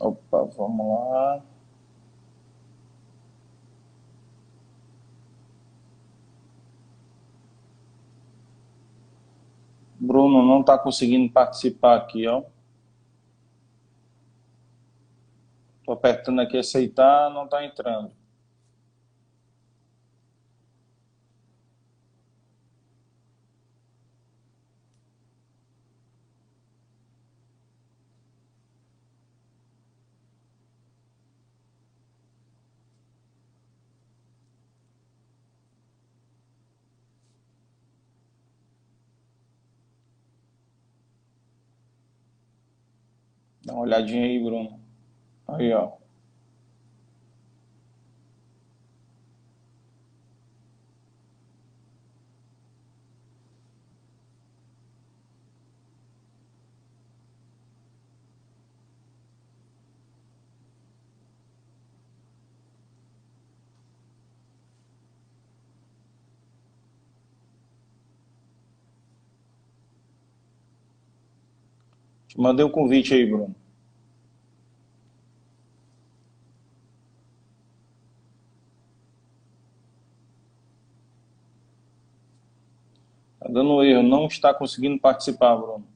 Opa, vamos lá. Bruno não está conseguindo participar aqui, ó. Tô apertando aqui aceitar, não está entrando. Dá uma olhadinha aí, Bruno. Aí, ó. Te mandei o convite aí, Bruno. Tá dando erro, não está conseguindo participar, Bruno.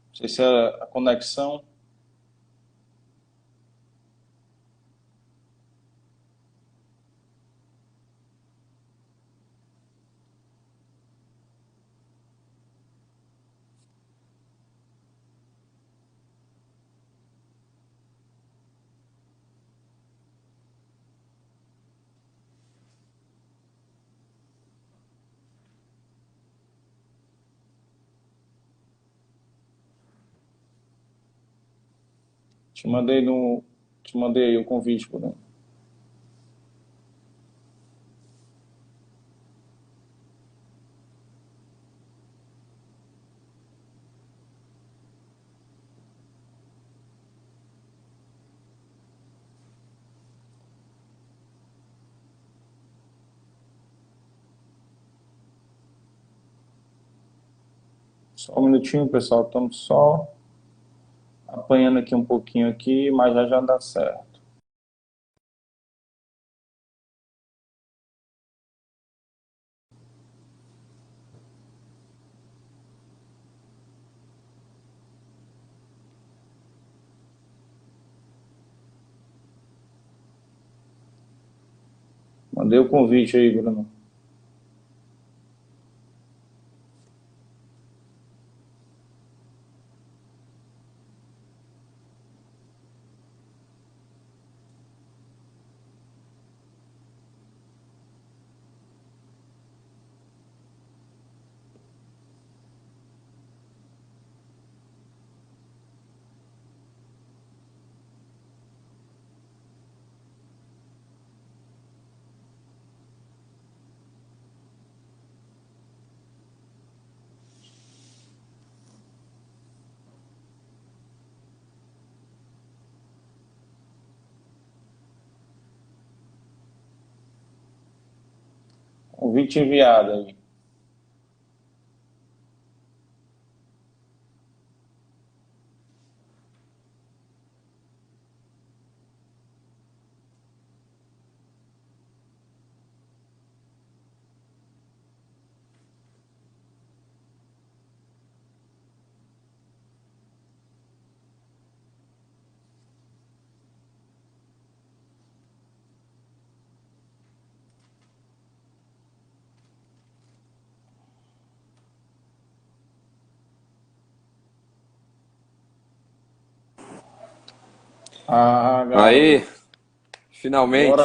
Não sei se é a conexão. Te mandei no, te mandei aí o convite, Bruno. Só um minutinho, pessoal. Estamos só apanhando aqui um pouquinho aqui, mas já já dá certo. Mandei o convite aí, Bruno. Convite enviado aí. Ah, Aí, garoto. Agora, finalmente.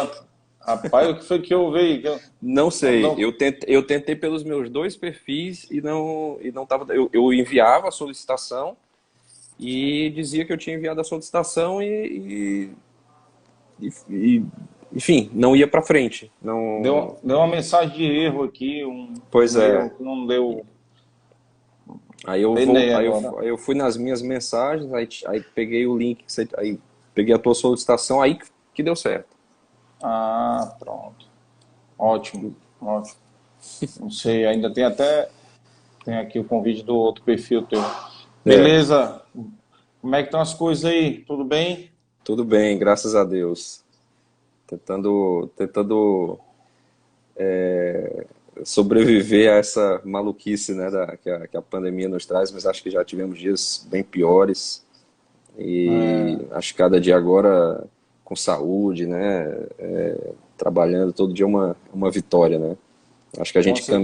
rapaz, o que foi que eu vi? Não sei, Não, eu tentei pelos meus dois perfis e não tava. Eu enviava a solicitação e dizia que eu tinha enviado a solicitação enfim, não ia para frente. Não, deu uma mensagem de erro aqui, pois um erro é. que não deu. Vou, Penei agora. aí eu fui nas minhas mensagens, aí peguei o link, aí peguei a tua solicitação, aí que deu certo. Ah, pronto. Ótimo, ótimo. Não sei, ainda tem aqui o convite do outro perfil teu. É. Beleza, Como é que estão as coisas aí? Tudo bem? Tudo bem, graças a Deus. Tentando sobreviver a essa maluquice, né, que a pandemia nos traz, mas acho que já tivemos dias bem piores e É, acho que cada dia agora com saúde, né, trabalhando todo dia uma vitória, né. Acho que a com gente certeza.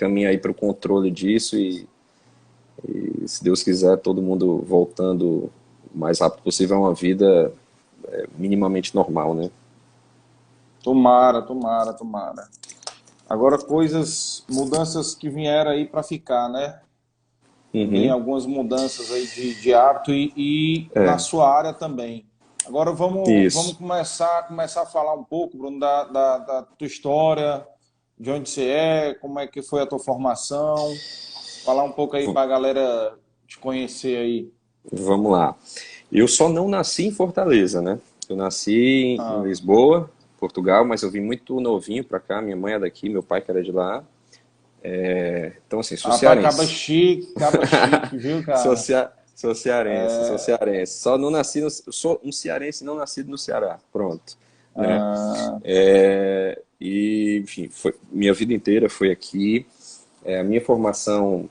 caminha aí para o controle disso e se Deus quiser todo mundo voltando o mais rápido possível a uma vida minimamente normal, né. Tomara, tomara, tomara. Agora mudanças que vieram aí para ficar, né? Também Uhum. algumas mudanças aí de hábito e na sua área também. Agora vamos Isso. começar a falar um pouco, Bruno, da tua história, de onde você é, como é que foi a tua formação. Falar um pouco aí V- para a galera te conhecer aí. Vamos lá. Eu só não nasci em Fortaleza, né? Eu nasci em Ah, Lisboa, Portugal, mas eu vim muito novinho pra cá. Minha mãe é daqui, meu pai que era de lá. Então, assim, sou rapaz, cearense. caba chique, viu, cara? Sou cearense. Só não nasci, sou um cearense não nascido no Ceará. Pronto, né? Ah, E, enfim, minha vida inteira foi aqui. A minha formação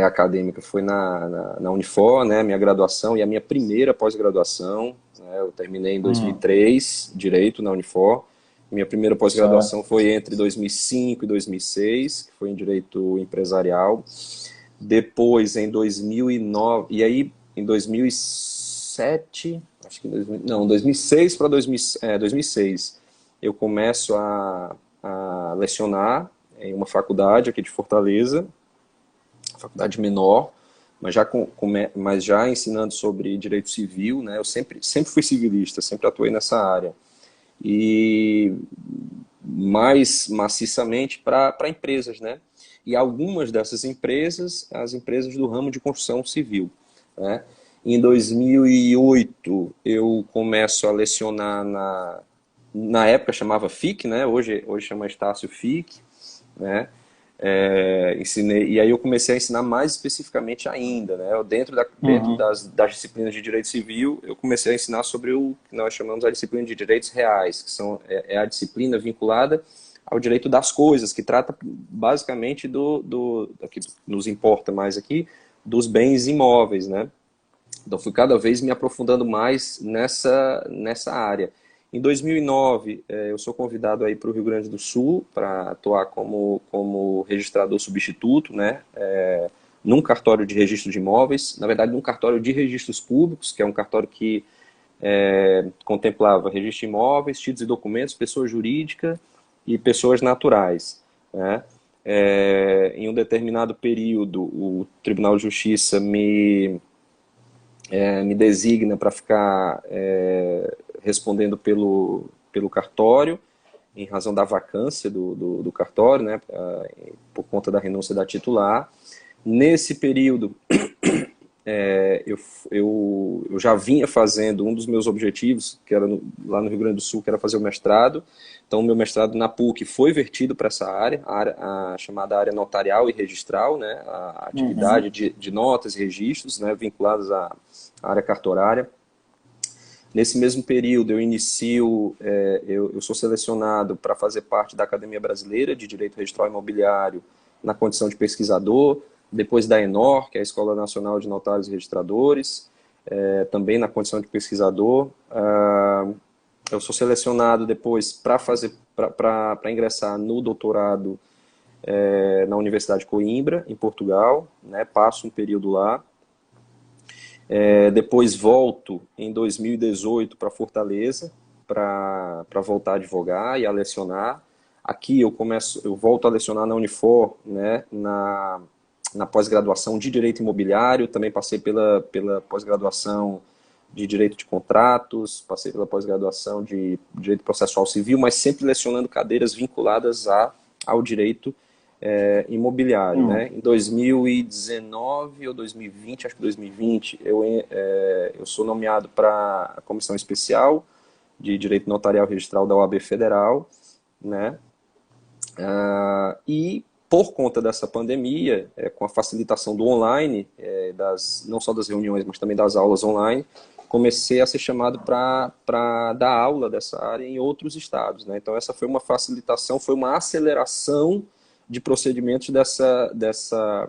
acadêmica foi na Unifor, né, minha graduação e a minha primeira pós-graduação, né, eu terminei em hum, 2003, Direito na Unifor. Minha primeira pós-graduação certo. foi entre 2005 e 2006, que foi em Direito Empresarial. Depois, em 2009, e aí em 2007, acho que 2000, não, 2006 para 2006, eu começo a lecionar em uma faculdade aqui de Fortaleza, faculdade menor, mas já ensinando sobre direito civil, né? Eu sempre fui civilista, sempre atuei nessa área. E mais maciçamente para empresas, né? E algumas dessas empresas, as empresas do ramo de construção civil, né? Em 2008, eu começo a lecionar na época chamava FIC, né? Hoje chama Estácio FIC, né? Ensinei, e aí eu comecei a ensinar mais especificamente ainda, né? Dentro Uhum. das disciplinas de direito civil, eu comecei a ensinar sobre o que nós chamamos a disciplina de direitos reais, que é a disciplina vinculada ao direito das coisas, que trata basicamente do que nos importa mais aqui, dos bens imóveis, né? Então, fui cada vez me aprofundando mais nessa área. Em 2009, eu sou convidado aí para o Rio Grande do Sul para atuar como registrador substituto, né? Num cartório de registro de imóveis, na verdade, num cartório de registros públicos, que é um cartório que contemplava registro de imóveis, títulos e documentos, pessoa jurídica e pessoas naturais, né? Em um determinado período, o Tribunal de Justiça me designa para ficar respondendo pelo cartório, em razão da vacância do cartório, né, por conta da renúncia da titular. Nesse período, eu já vinha fazendo um dos meus objetivos, que era lá no Rio Grande do Sul, que era fazer o mestrado. Então, o meu mestrado na PUC foi vertido para essa área, a chamada área notarial e registral, né, a atividade Uhum. de notas e registros, né, vinculadas à área cartorária. Nesse mesmo período, eu sou selecionado para fazer parte da Academia Brasileira de Direito Registral Imobiliário na condição de pesquisador, depois da ENOR, que é a Escola Nacional de Notários e Registradores, também na condição de pesquisador. Eu sou selecionado depois para ingressar no doutorado na Universidade de Coimbra, em Portugal, né? Passo um período lá. Depois volto em 2018 para Fortaleza para voltar a advogar e a lecionar. Aqui eu volto a lecionar na Unifor, né, na pós-graduação de Direito Imobiliário, também passei pela pós-graduação de Direito de Contratos, passei pela pós-graduação de Direito Processual Civil, mas sempre lecionando cadeiras vinculadas ao direito imobiliário, né? Uhum. Em 2019 ou 2020, acho que 2020, eu sou nomeado para a Comissão Especial de Direito Notarial e Registral da OAB Federal, né? E por conta dessa pandemia, com a facilitação do online, não só das reuniões, mas também das aulas online, comecei a ser chamado para dar aula dessa área em outros estados, né? Então essa foi uma facilitação, foi uma aceleração de procedimentos dessa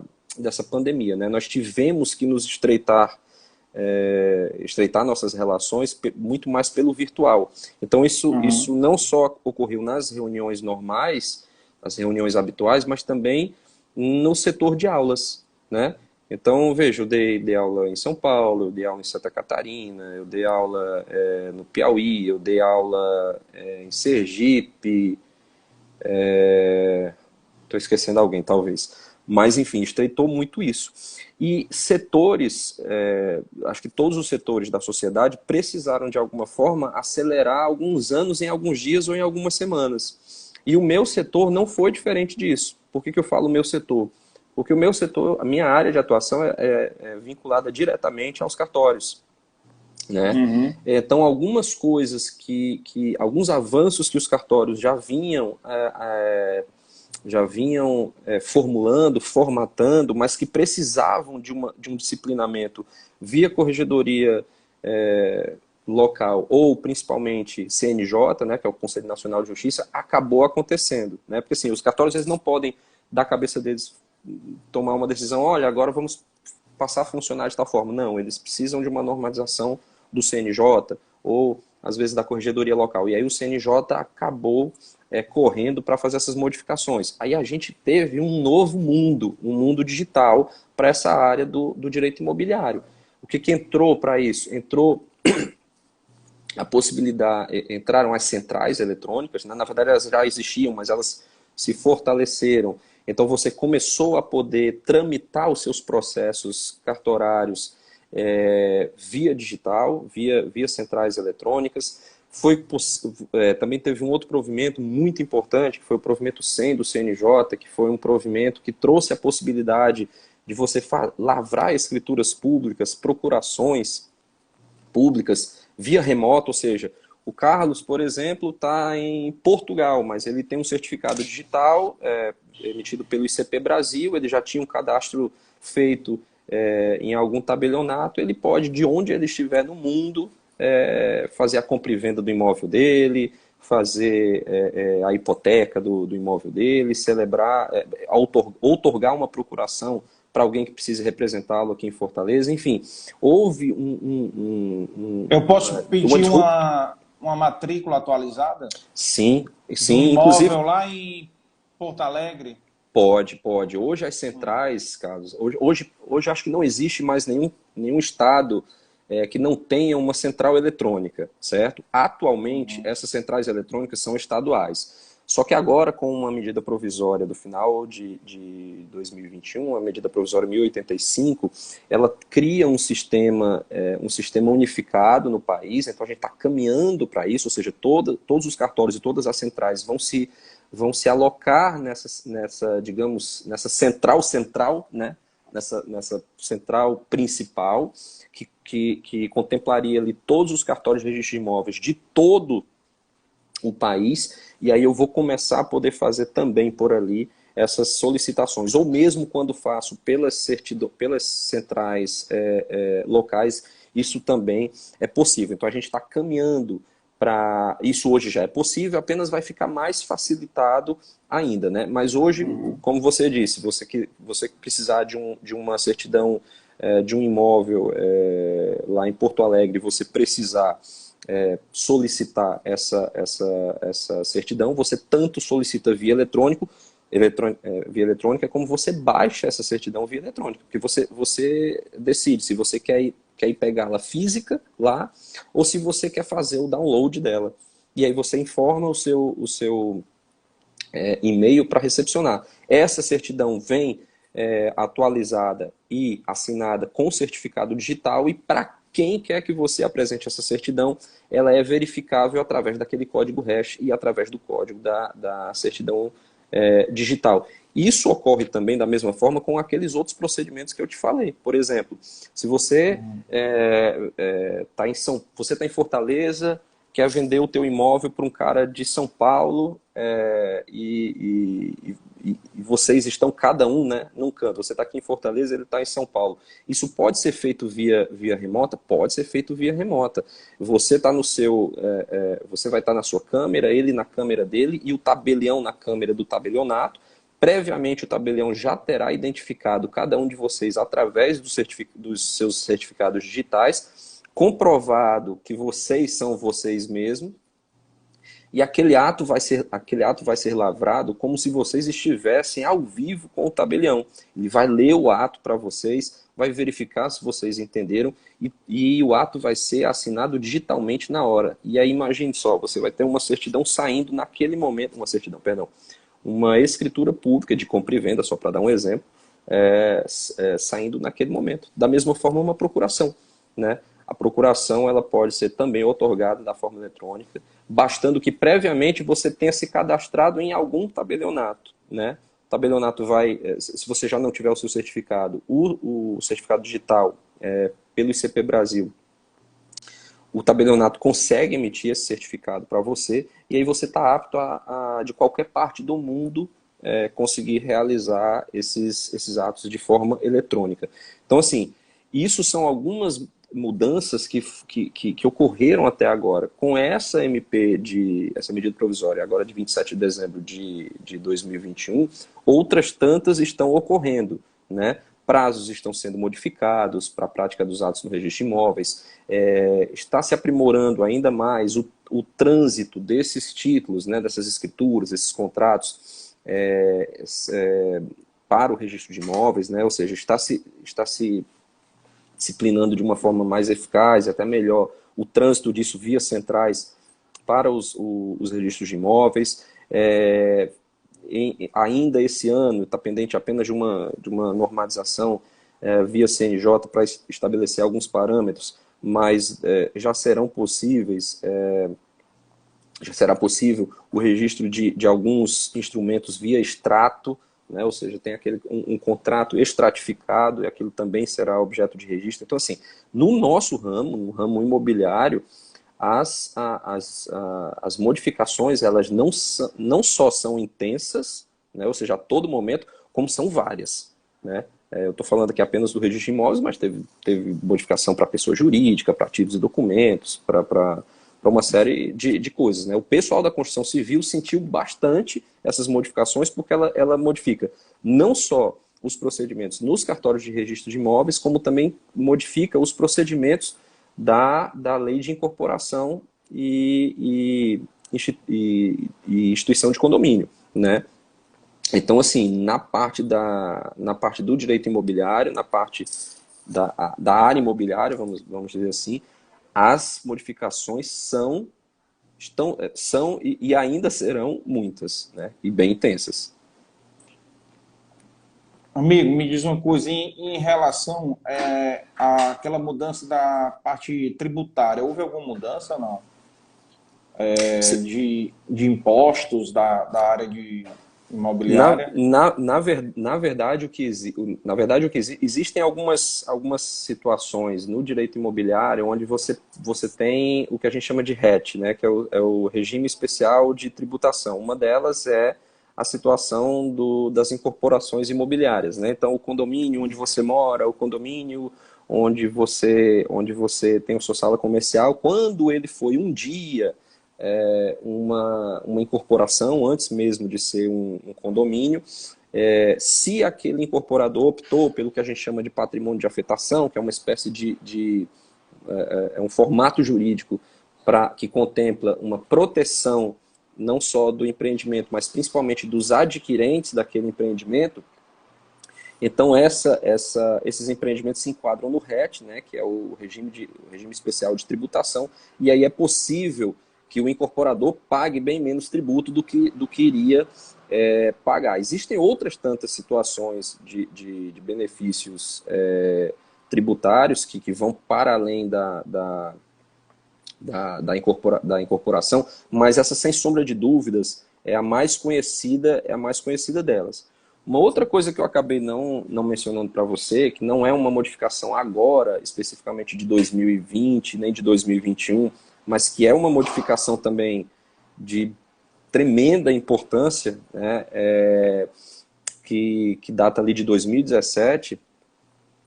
pandemia, né? Nós tivemos que nos estreitar nossas relações muito mais pelo virtual. Então isso não só ocorreu nas reuniões normais, as reuniões habituais, mas também no setor de aulas, né? Então, veja, eu dei aula em São Paulo, eu dei aula em Santa Catarina, eu dei aula no Piauí, eu dei aula em Sergipe, estou esquecendo alguém, talvez. Mas, enfim, estreitou muito isso. E setores, acho que todos os setores da sociedade precisaram, de alguma forma, acelerar alguns anos em alguns dias ou em algumas semanas. E o meu setor não foi diferente disso. Por que eu falo meu setor? Porque o meu setor, a minha área de atuação é vinculada diretamente aos cartórios, né? Então, algumas coisas alguns avanços que os cartórios já vinham formulando, formatando, mas que precisavam de um disciplinamento via corregedoria local, ou principalmente CNJ, né, que é o Conselho Nacional de Justiça, acabou acontecendo, né? Porque assim, os cartórios eles não podem, da cabeça deles, tomar uma decisão, olha, agora vamos passar a funcionar de tal forma. Não, eles precisam de uma normalização do CNJ, ou às vezes da corregedoria local. E aí o CNJ acabou correndo para fazer essas modificações. Aí a gente teve um novo mundo, um mundo digital para essa área do direito imobiliário. O que entrou para isso? Entrou a possibilidade, entraram as centrais eletrônicas, né? Na verdade elas já existiam, mas elas se fortaleceram. Então você começou a poder tramitar os seus processos cartorários via digital, via centrais eletrônicas. Também teve um outro provimento muito importante, que foi o provimento 100 do CNJ, que foi um provimento que trouxe a possibilidade de você lavrar escrituras públicas, procurações públicas via remoto, ou seja, o Carlos, por exemplo, está em Portugal, mas ele tem um certificado digital emitido pelo ICP Brasil, ele já tinha um cadastro feito em algum tabelionato, ele pode, de onde ele estiver no mundo, fazer a compra e venda do imóvel dele, fazer a hipoteca do imóvel dele, celebrar, outorgar uma procuração para alguém que precise representá-lo aqui em Fortaleza, enfim, houve Eu posso pedir uma matrícula atualizada? Sim, Do sim, imóvel inclusive lá em Porto Alegre? pode. Hoje as centrais, Carlos, hoje acho que não existe mais nenhum estado que não tenha uma central eletrônica, certo? Atualmente, essas centrais eletrônicas são estaduais. Só que agora, com uma medida provisória do final de 2021, a medida provisória 1085, ela cria um sistema unificado no país, então a gente está caminhando para isso, ou seja, todos os cartórios e todas as centrais vão se alocar digamos, nessa central, né? Nessa central principal, que contemplaria ali todos os cartórios de registro de imóveis de todo o país, e aí eu vou começar a poder fazer também por ali essas solicitações, ou mesmo quando faço pelas centrais locais, isso também é possível. Então a gente está caminhando para isso. Hoje já é possível, apenas vai ficar mais facilitado ainda, né? Mas hoje, como você disse, você precisar de uma certidão de um imóvel lá em Porto Alegre, você precisar solicitar essa certidão, você tanto solicita via eletrônica, como você baixa essa certidão via eletrônica, porque você decide se você quer ir pegá-la física lá, ou se você quer fazer o download dela. E aí você informa o seu e-mail para recepcionar. Essa certidão vem atualizada e assinada com certificado digital, e para quem quer que você apresente essa certidão, ela é verificável através daquele código hash e através do código da certidão digital. Isso ocorre também da mesma forma com aqueles outros procedimentos que eu te falei. Por exemplo, se você está em Fortaleza, quer vender o teu imóvel para um cara de São Paulo, e vocês estão cada um, né, num canto. Você está aqui em Fortaleza, ele está em São Paulo. Isso pode ser feito via remota? Pode ser feito via remota. Você tá no seu, você vai estar na sua câmera, ele na câmera dele e o tabelião na câmera do tabelionato. Previamente, o tabelião já terá identificado cada um de vocês através dos seus certificados digitais, comprovado que vocês são vocês mesmos, e aquele ato vai ser lavrado como se vocês estivessem ao vivo com o tabelião. Ele vai ler o ato para vocês, vai verificar se vocês entenderam, e o ato vai ser assinado digitalmente na hora. E aí imagine só, você vai ter uma certidão saindo naquele momento, uma escritura pública de compra e venda, só para dar um exemplo, saindo naquele momento. Da mesma forma, uma procuração, né? A procuração ela pode ser também otorgada da forma eletrônica, bastando que previamente você tenha se cadastrado em algum tabelionato, né? O tabelionato vai, se você já não tiver o seu certificado, o certificado digital pelo ICP Brasil, o tabelionato consegue emitir esse certificado para você, e aí você está apto de qualquer parte do mundo, conseguir realizar esses atos de forma eletrônica. Então, assim, isso são algumas mudanças que ocorreram até agora. Com essa essa medida provisória, agora de 27 de dezembro de 2021, outras tantas estão ocorrendo, né? Prazos estão sendo modificados para a prática dos atos no registro de imóveis, está se aprimorando ainda mais o trânsito desses títulos, né, dessas escrituras, esses contratos, para o registro de imóveis, né? Ou seja, está se disciplinando de uma forma mais eficaz e até melhor o trânsito disso via centrais para os registros de imóveis. Ainda esse ano está pendente apenas de uma normatização via CNJ para estabelecer alguns parâmetros, mas já será possível o registro de alguns instrumentos via extrato, né? Ou seja, tem um contrato estratificado e aquilo também será objeto de registro. Então, assim, no nosso ramo, no ramo imobiliário, as modificações, elas não só são intensas, né? Ou seja, a todo momento, como são várias, né? Eu estou falando aqui apenas do registro de imóveis, mas teve modificação para pessoa jurídica, para artigos e documentos, para uma série de coisas, né? O pessoal da construção civil sentiu bastante essas modificações, porque ela modifica não só os procedimentos nos cartórios de registro de imóveis, como também modifica os procedimentos da lei de incorporação e instituição de condomínio, né? Então, assim, na parte do direito imobiliário, na parte da área imobiliária, vamos dizer assim, as modificações são e ainda serão muitas, né? E bem intensas. Amigo, me diz uma coisa, em relação àquela mudança da parte tributária, houve alguma mudança ou não? De impostos da área de imobiliária? Na verdade, existem algumas situações no direito imobiliário onde você tem o que a gente chama de RET, né, que é o regime especial de tributação. Uma delas é a situação das incorporações imobiliárias, né? Então, o condomínio onde você mora, o condomínio onde você tem a sua sala comercial, quando ele foi um dia uma incorporação, antes mesmo de ser um condomínio, se aquele incorporador optou pelo que a gente chama de patrimônio de afetação, que é uma espécie um formato jurídico que contempla uma proteção não só do empreendimento, mas principalmente dos adquirentes daquele empreendimento. Então, esses empreendimentos se enquadram no RET, né, que é o regime especial de tributação, e aí é possível que o incorporador pague bem menos tributo do que iria pagar. Existem outras tantas situações de benefícios tributários que vão para além da incorporação, mas essa, sem sombra de dúvidas, é a mais conhecida delas. Uma outra coisa que eu acabei não mencionando para você, que não é uma modificação agora, especificamente de 2020, nem de 2021, mas que é uma modificação também de tremenda importância, né, que data ali de 2017,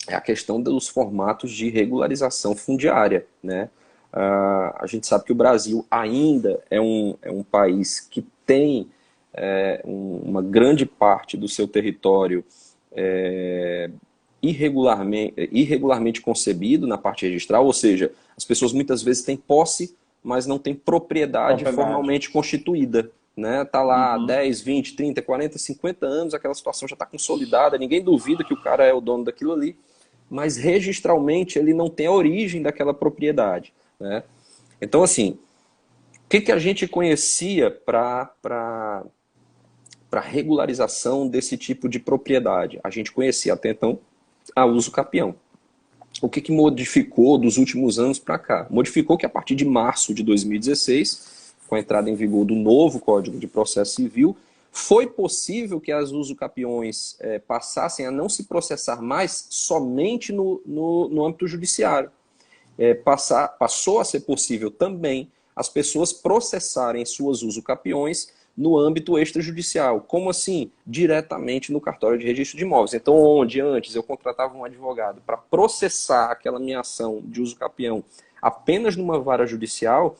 é a questão dos formatos de regularização fundiária, né? A gente sabe que o Brasil ainda é um país que tem uma grande parte do seu território irregularmente concebido na parte registral, ou seja, as pessoas muitas vezes têm posse, mas não têm propriedade formalmente constituída. Né? Tá lá 10, 20, 30, 40, 50 anos, aquela situação já está consolidada, ninguém duvida que o cara é o dono daquilo ali, mas registralmente ele não tem a origem daquela propriedade. Né? Então, assim, o que a gente conhecia para regularização desse tipo de propriedade? A gente conhecia até então a uso capião. O que modificou dos últimos anos para cá? Modificou que a partir de março de 2016, com a entrada em vigor do novo Código de Processo Civil, foi possível que as usucapiões passassem a não se processar mais somente no âmbito judiciário. Passou a ser possível também as pessoas processarem suas usucapiões no âmbito extrajudicial. Como assim? Diretamente no cartório de registro de imóveis. Então, onde antes eu contratava um advogado para processar aquela minha ação de usucapião apenas numa vara judicial,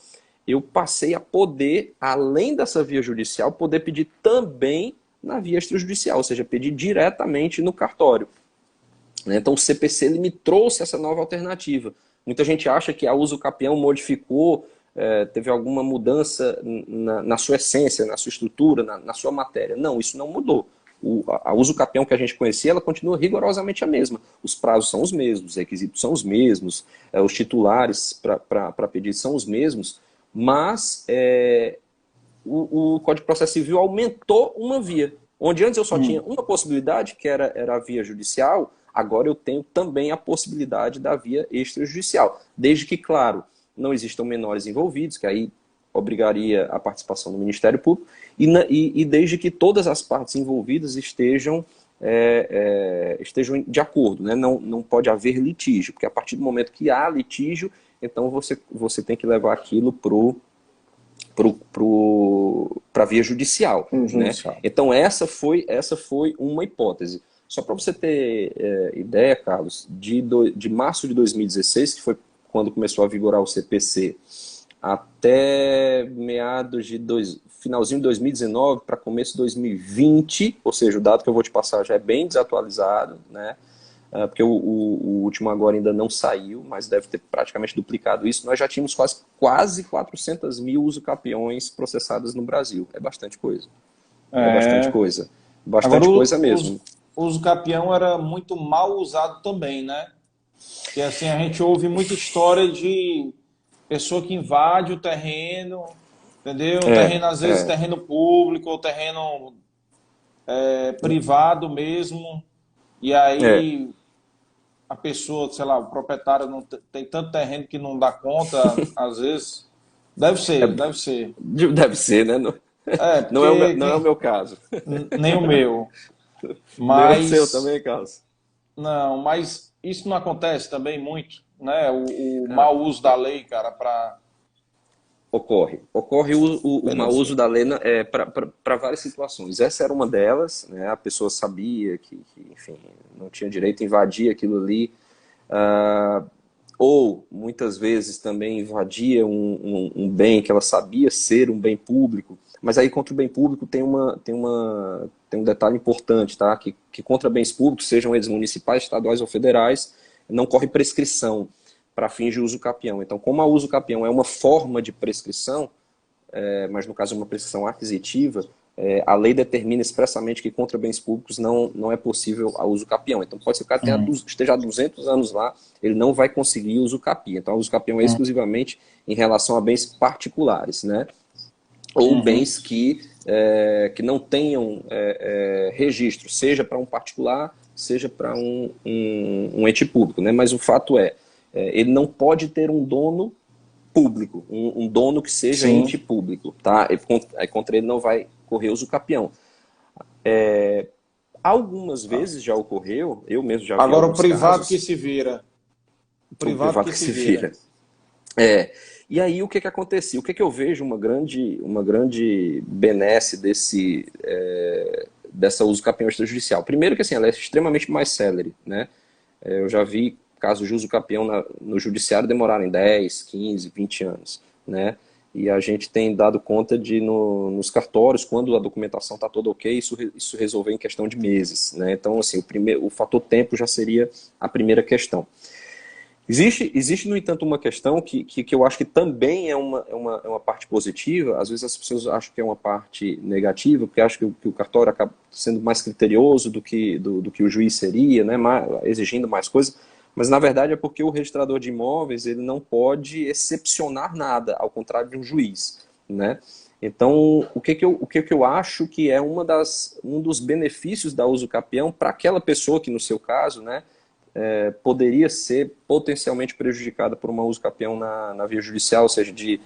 eu passei a poder, além dessa via judicial, poder pedir também na via extrajudicial, ou seja, pedir diretamente no cartório. Então o CPC ele me trouxe essa nova alternativa. Muita gente acha que a usucapião modificou, teve alguma mudança na sua essência, na sua estrutura, na sua matéria. Não, isso não mudou. A usucapião que a gente conhecia, ela continua rigorosamente a mesma. Os prazos são os mesmos, os requisitos são os mesmos, os titulares para pedir são os mesmos, mas o Código de Processo Civil aumentou uma via. Onde antes eu só tinha uma possibilidade, que era a via judicial, agora eu tenho também a possibilidade da via extrajudicial. Desde que, claro, não existam menores envolvidos, que aí obrigaria a participação do Ministério Público, e desde que todas as partes envolvidas estejam de acordo. Né? Não pode haver litígio, porque a partir do momento que há litígio, então você tem que levar aquilo para a via judicial. Né? Então essa foi uma hipótese. Só para você ter ideia, Carlos, de março de 2016, que foi quando começou a vigorar o CPC, até finalzinho de 2019 para começo de 2020, ou seja, o dado que eu vou te passar já é bem desatualizado, né? Porque o último agora ainda não saiu, mas deve ter praticamente duplicado isso. Nós já tínhamos quase 400 mil usucapiões processadas no Brasil. É bastante coisa. É bastante coisa. Bastante agora, coisa mesmo. O usucapião era muito mal usado também, né? Porque assim, a gente ouve muita história de pessoa que invade o terreno, entendeu? O terreno, às vezes, terreno público ou terreno privado mesmo. E aí a pessoa, sei lá, o proprietário não tem tanto terreno que não dá conta, às vezes. Deve ser. Deve ser, né? Não é o meu caso. Nem o meu. Nem o seu também, Carlos. Não, mas isso não acontece também muito, né? O mau uso da lei, cara, para... Ocorre o mau uso da lei para várias situações. Essa era uma delas, né? A pessoa sabia que, enfim, não tinha direito a invadir aquilo ali, ou muitas vezes também invadia um bem que ela sabia ser um bem público, mas aí contra o bem público tem um detalhe importante, tá? Que contra bens públicos, sejam eles municipais, estaduais ou federais, não corre prescrição para fins de uso capião. Então, como a uso capião é uma forma de prescrição, mas no caso é uma prescrição aquisitiva, a lei determina expressamente que contra bens públicos não é possível a uso capião. Então, pode ser que o cara esteja há 200 anos lá, ele não vai conseguir uso capião. Então, a uso capião é exclusivamente em relação a bens particulares, né? Ou bens que não tenham registro, seja para um particular, seja para um ente público, né? Mas o fato ele não pode ter um dono público, um dono que seja ente público, tá? Contra ele não vai correr uso capião. Algumas vezes já ocorreu, eu mesmo já vi Agora o alguns privado casos, que se vira. O privado que se vira. E aí o que acontecia? O que eu vejo uma grande benesse dessa uso capião extrajudicial? Primeiro que assim, ela é extremamente mais célere, né? Eu já vi casos de uso capião no judiciário demorarem 10, 15, 20 anos, né? E a gente tem dado conta de, nos cartórios, quando a documentação está toda ok, isso resolver em questão de meses, né? Então, assim, o fator tempo já seria a primeira questão. Existe, no entanto, uma questão que eu acho que também é uma parte positiva. Às vezes as pessoas acham que é uma parte negativa, porque acham que o cartório acaba sendo mais criterioso do que o juiz seria, né, exigindo mais coisas. Mas, na verdade, é porque o registrador de imóveis ele não pode excepcionar nada, ao contrário de um juiz, né? Então, o que eu acho que é um dos benefícios da uso capião para aquela pessoa que, no seu caso, né, poderia ser potencialmente prejudicada por uma uso capião na via judicial, ou seja, de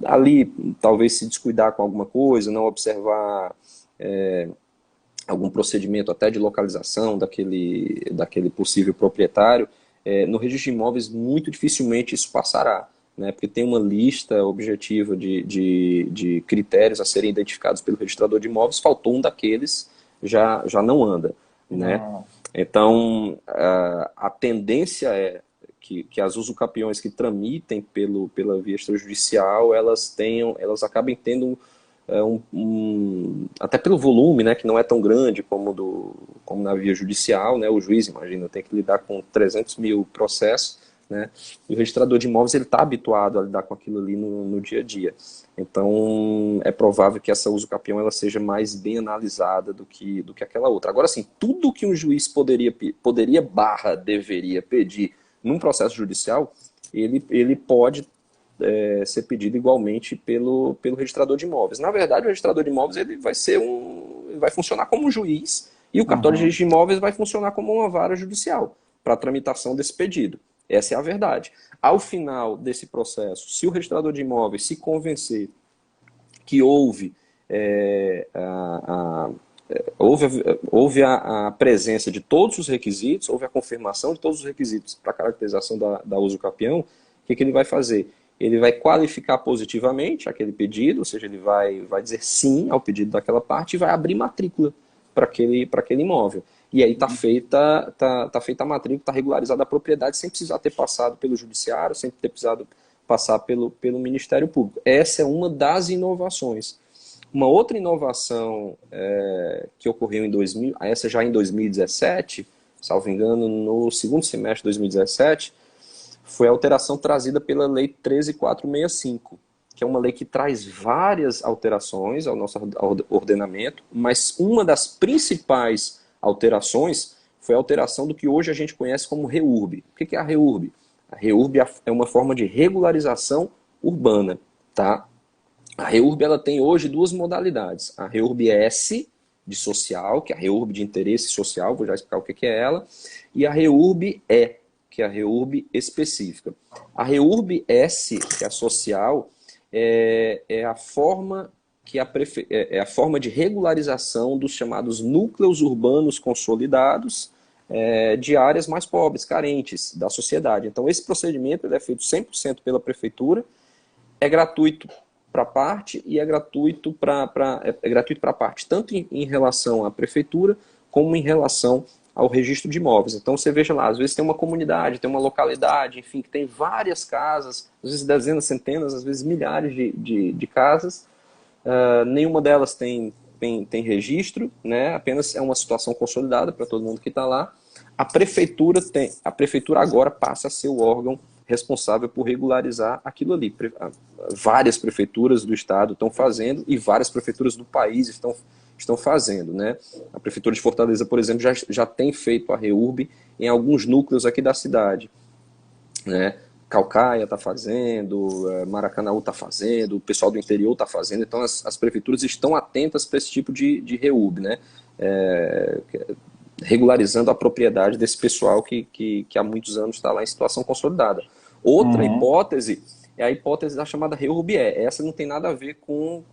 ali talvez se descuidar com alguma coisa, não observar algum procedimento até de localização daquele possível proprietário. No registro de imóveis, muito dificilmente isso passará, né, porque tem uma lista objetiva de critérios a serem identificados pelo registrador de imóveis, faltou um daqueles, já não anda, né? Então, a tendência é que as usucapiões que tramitem pela via extrajudicial, elas acabem tendo, até pelo volume, né, que não é tão grande como na via judicial, né, o juiz, imagina, tem que lidar com 300 mil processos, né, e o registrador de imóveis está habituado a lidar com aquilo ali no dia a dia. Então, é provável que essa usucapião ela seja mais bem analisada do que aquela outra. Agora, sim, tudo que um juiz deveria pedir num processo judicial, ele pode ser pedido igualmente pelo registrador de imóveis. Na verdade, o registrador de imóveis ele vai funcionar como um juiz e o cartório de registro de imóveis vai funcionar como uma vara judicial para a tramitação desse pedido. Essa é a verdade. Ao final desse processo, se o registrador de imóveis se convencer que houve a presença de todos os requisitos, houve a confirmação de todos os requisitos para a caracterização da usucapião, o que ele vai fazer? Ele vai qualificar positivamente aquele pedido, ou seja, ele vai dizer sim ao pedido daquela parte e vai abrir matrícula para aquele imóvel. E aí está feita a matrícula, está regularizada a propriedade sem precisar ter passado pelo judiciário, sem ter precisado passar pelo Ministério Público. Essa é uma das inovações. Uma outra inovação que ocorreu essa já em 2017, salvo engano, no segundo semestre de 2017, foi a alteração trazida pela Lei 13.465, que é uma lei que traz várias alterações ao nosso ordenamento, mas uma das principais alterações foi a alteração do que hoje a gente conhece como REURB. O que é a REURB? A REURB é uma forma de regularização urbana, tá? A REURB ela tem hoje duas modalidades. A REURB-S, de social, que é a REURB de interesse social, vou já explicar o que é ela, e a REURB-E, que é a REURB específica. A REURB-S, que é a social, é a forma a forma de regularização dos chamados núcleos urbanos consolidados de áreas mais pobres, carentes da sociedade. Então, esse procedimento ele é feito 100% pela prefeitura, é gratuito para a parte e é gratuito para a parte, tanto em relação à prefeitura, como em relação ao registro de imóveis. Então, você veja lá, às vezes tem uma comunidade, tem uma localidade, enfim, que tem várias casas, às vezes dezenas, centenas, às vezes milhares de casas, nenhuma delas tem registro, né? Apenas é uma situação consolidada para todo mundo que está lá. A prefeitura agora passa a ser o órgão responsável por regularizar aquilo ali. Várias prefeituras do estado estão fazendo e várias prefeituras do país estão fazendo, né? A prefeitura de Fortaleza, por exemplo, já tem feito a REURB em alguns núcleos aqui da cidade, né? Caucaia está fazendo, Maracanaú está fazendo, o pessoal do interior está fazendo, então as prefeituras estão atentas para esse tipo de REURB, né? Regularizando a propriedade desse pessoal que há muitos anos está lá em situação consolidada. Outra hipótese é a hipótese da chamada REURB-E. Essa não tem nada a ver com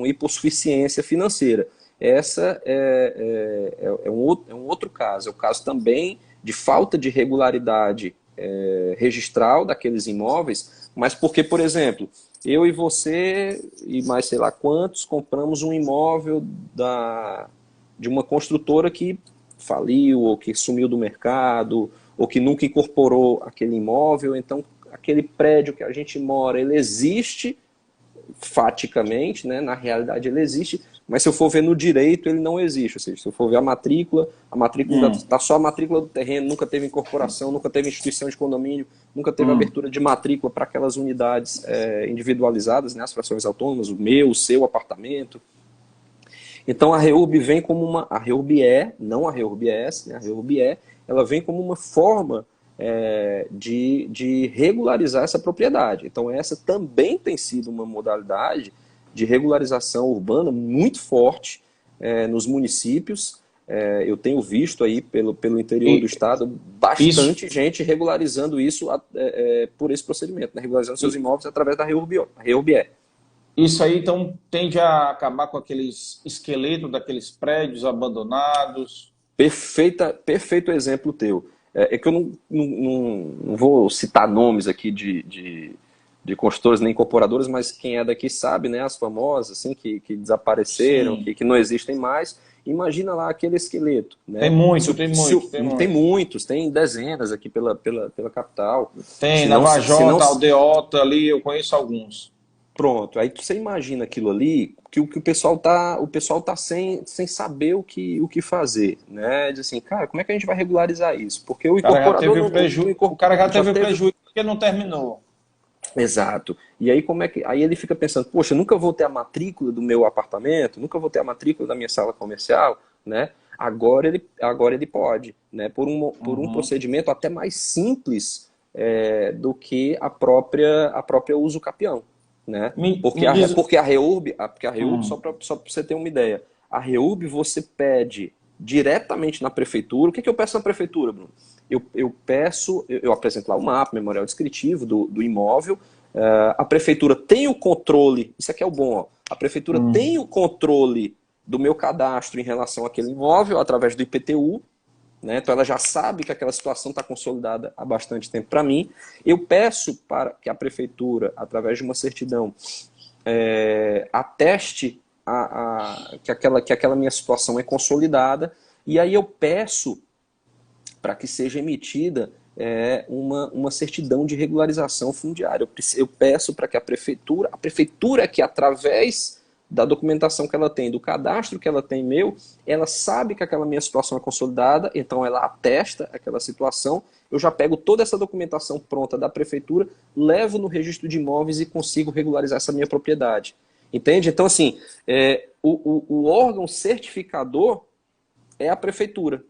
hipossuficiência financeira. Essa é um outro caso. É o caso também de falta de regularidade registral daqueles imóveis, mas porque, por exemplo, eu e você e mais sei lá quantos compramos um imóvel de uma construtora que faliu ou que sumiu do mercado ou que nunca incorporou aquele imóvel, então aquele prédio que a gente mora, ele existe faticamente, né? Na realidade ele existe, mas se eu for ver no direito, ele não existe. Ou seja, se eu for ver a matrícula tá só a matrícula do terreno, nunca teve incorporação, nunca teve instituição de condomínio, nunca teve abertura de matrícula para aquelas unidades individualizadas, né? As frações autônomas, o meu, o seu apartamento. Então a REURB vem como a REURB não a REURB S, né? A REURB ela vem como uma forma de regularizar essa propriedade. Então essa também tem sido uma modalidade de regularização urbana muito forte nos municípios. Eu tenho visto aí pelo interior do estado bastante gente regularizando isso por esse procedimento, né? Regularizando seus imóveis através da REURB. Isso aí, então, tende a acabar com aqueles esqueletos daqueles prédios abandonados. Perfeito exemplo teu. É que eu não vou citar nomes aqui de construtoras nem incorporadoras, mas quem é daqui sabe, né? As famosas, assim, que desapareceram, que não existem mais. Imagina lá aquele esqueleto, né? Tem muitos, tem dezenas aqui pela capital. Tem, na Vajota, Aldeota ali, eu conheço alguns. Pronto, aí você imagina aquilo ali, que o pessoal tá sem saber o que fazer, né? Diz assim, cara, como é que a gente vai regularizar isso? Porque o incorporador o cara já teve prejuízo porque não terminou. Exato. E aí aí ele fica pensando, poxa, nunca vou ter a matrícula do meu apartamento, nunca vou ter a matrícula da minha sala comercial, né? Agora ele pode, né? Por um procedimento até mais simples do que a própria uso capião. Né? Porque a REURB, só para você ter uma ideia, a REURB você pede diretamente na prefeitura. O que eu peço na prefeitura, Bruno? Eu apresento lá o mapa, memorial descritivo do imóvel. A prefeitura tem o controle, isso aqui é o bom, ó, a prefeitura tem o controle do meu cadastro em relação àquele imóvel através do IPTU. Né? Então ela já sabe que aquela situação está consolidada há bastante tempo para mim. Eu peço para que a prefeitura, através de uma certidão, ateste que aquela minha situação é consolidada, e aí eu peço para que seja emitida uma certidão de regularização fundiária. Eu peço para que a prefeitura que através da documentação que ela tem, do cadastro que ela tem ela sabe que aquela minha situação é consolidada, então ela atesta aquela situação, eu já pego toda essa documentação pronta da prefeitura, levo no registro de imóveis e consigo regularizar essa minha propriedade. Entende? Então, assim, o órgão certificador é a prefeitura.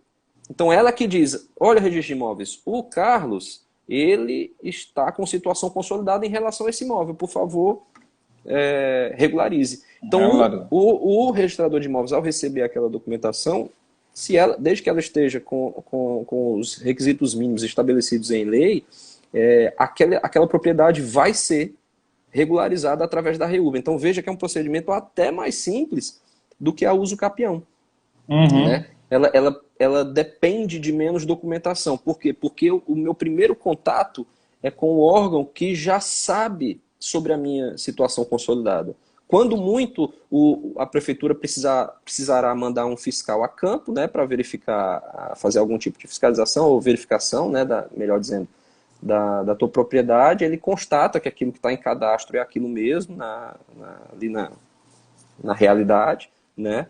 Então, ela que diz, olha, registro de imóveis, o Carlos, ele está com situação consolidada em relação a esse imóvel, por favor, regularize. Então, o registrador de imóveis, ao receber aquela documentação, desde que ela esteja com os requisitos mínimos estabelecidos em lei, aquela propriedade vai ser regularizada através da REURB. Então, veja que é um procedimento até mais simples do que a uso capião. Né? Ela depende de menos documentação. Por quê? Porque o meu primeiro contato é com o órgão que já sabe sobre a minha situação consolidada. Quando muito, a prefeitura precisará mandar um fiscal a campo, né, para verificar, fazer algum tipo de fiscalização ou verificação, né, melhor dizendo, da tua propriedade. Ele constata que aquilo que está em cadastro é aquilo mesmo, ali na realidade, né,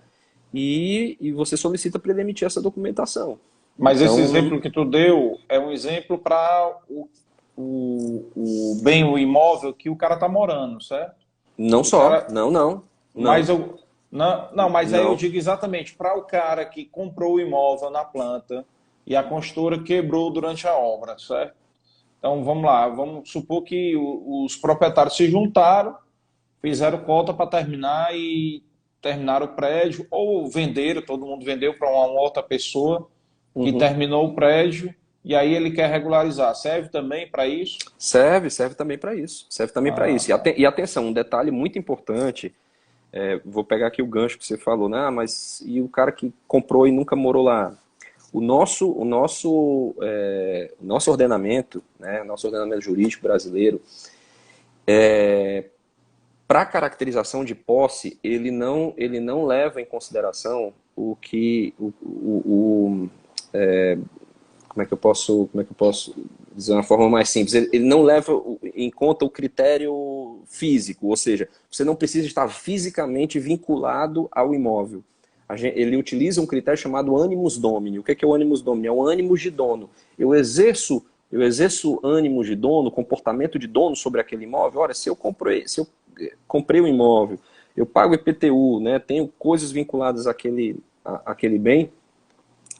e você solicita para ele emitir essa documentação. Mas então, esse exemplo que tu deu é um exemplo para o bem, o imóvel que o cara está morando, certo? Não só, não. Mas aí eu digo exatamente para o cara que comprou o imóvel na planta e a construtora quebrou durante a obra, certo? Então vamos lá, vamos supor que os proprietários se juntaram, fizeram cota para terminar e terminaram o prédio, ou venderam, todo mundo vendeu para uma outra pessoa que terminou o prédio. E aí ele quer regularizar. Serve também para isso? Serve também para isso. Para isso. E atenção, um detalhe muito importante, vou pegar aqui o gancho que você falou, né? Mas e o cara que comprou e nunca morou lá? nosso ordenamento, né, nosso ordenamento jurídico brasileiro, para caracterização de posse, ele não leva em consideração como é que eu posso dizer de uma forma mais simples? Ele não leva em conta o critério físico, ou seja, você não precisa estar fisicamente vinculado ao imóvel. Ele utiliza um critério chamado animus domini. O que é o animus domini? É o ânimos de dono. Eu exerço ânimos de dono, comportamento de dono sobre aquele imóvel. Olha, se eu comprei o imóvel, eu pago IPTU, né, tenho coisas vinculadas àquele bem,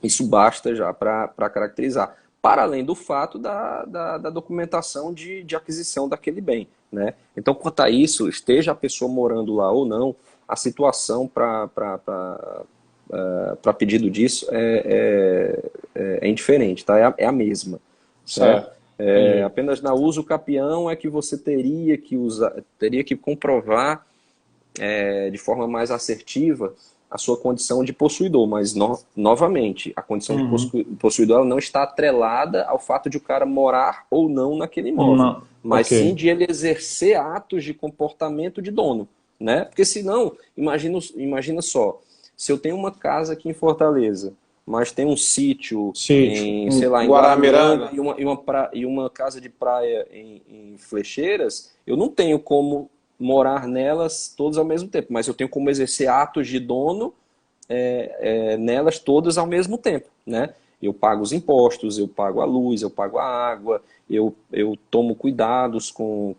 isso basta já para caracterizar. Para além do fato da documentação de aquisição daquele bem, né? Então, quanto a isso, esteja a pessoa morando lá ou não, a situação para pedido disso é indiferente, tá? É a mesma. Certo. Apenas na uso capião é que você teria que comprovar de forma mais assertiva a sua condição de possuidor, mas novamente, a condição de possuidor ela não está atrelada ao fato de o cara morar ou não naquele imóvel, mas sim de ele exercer atos de comportamento de dono, né? Porque senão, imagina só, se eu tenho uma casa aqui em Fortaleza, mas tem um sítio em, sei lá, em Guaramiranga e uma casa de praia em Flecheiras, eu não tenho como morar nelas todas ao mesmo tempo, mas eu tenho como exercer atos de dono nelas todas ao mesmo tempo, né? Eu pago os impostos, eu pago a luz, eu pago a água, eu tomo cuidados com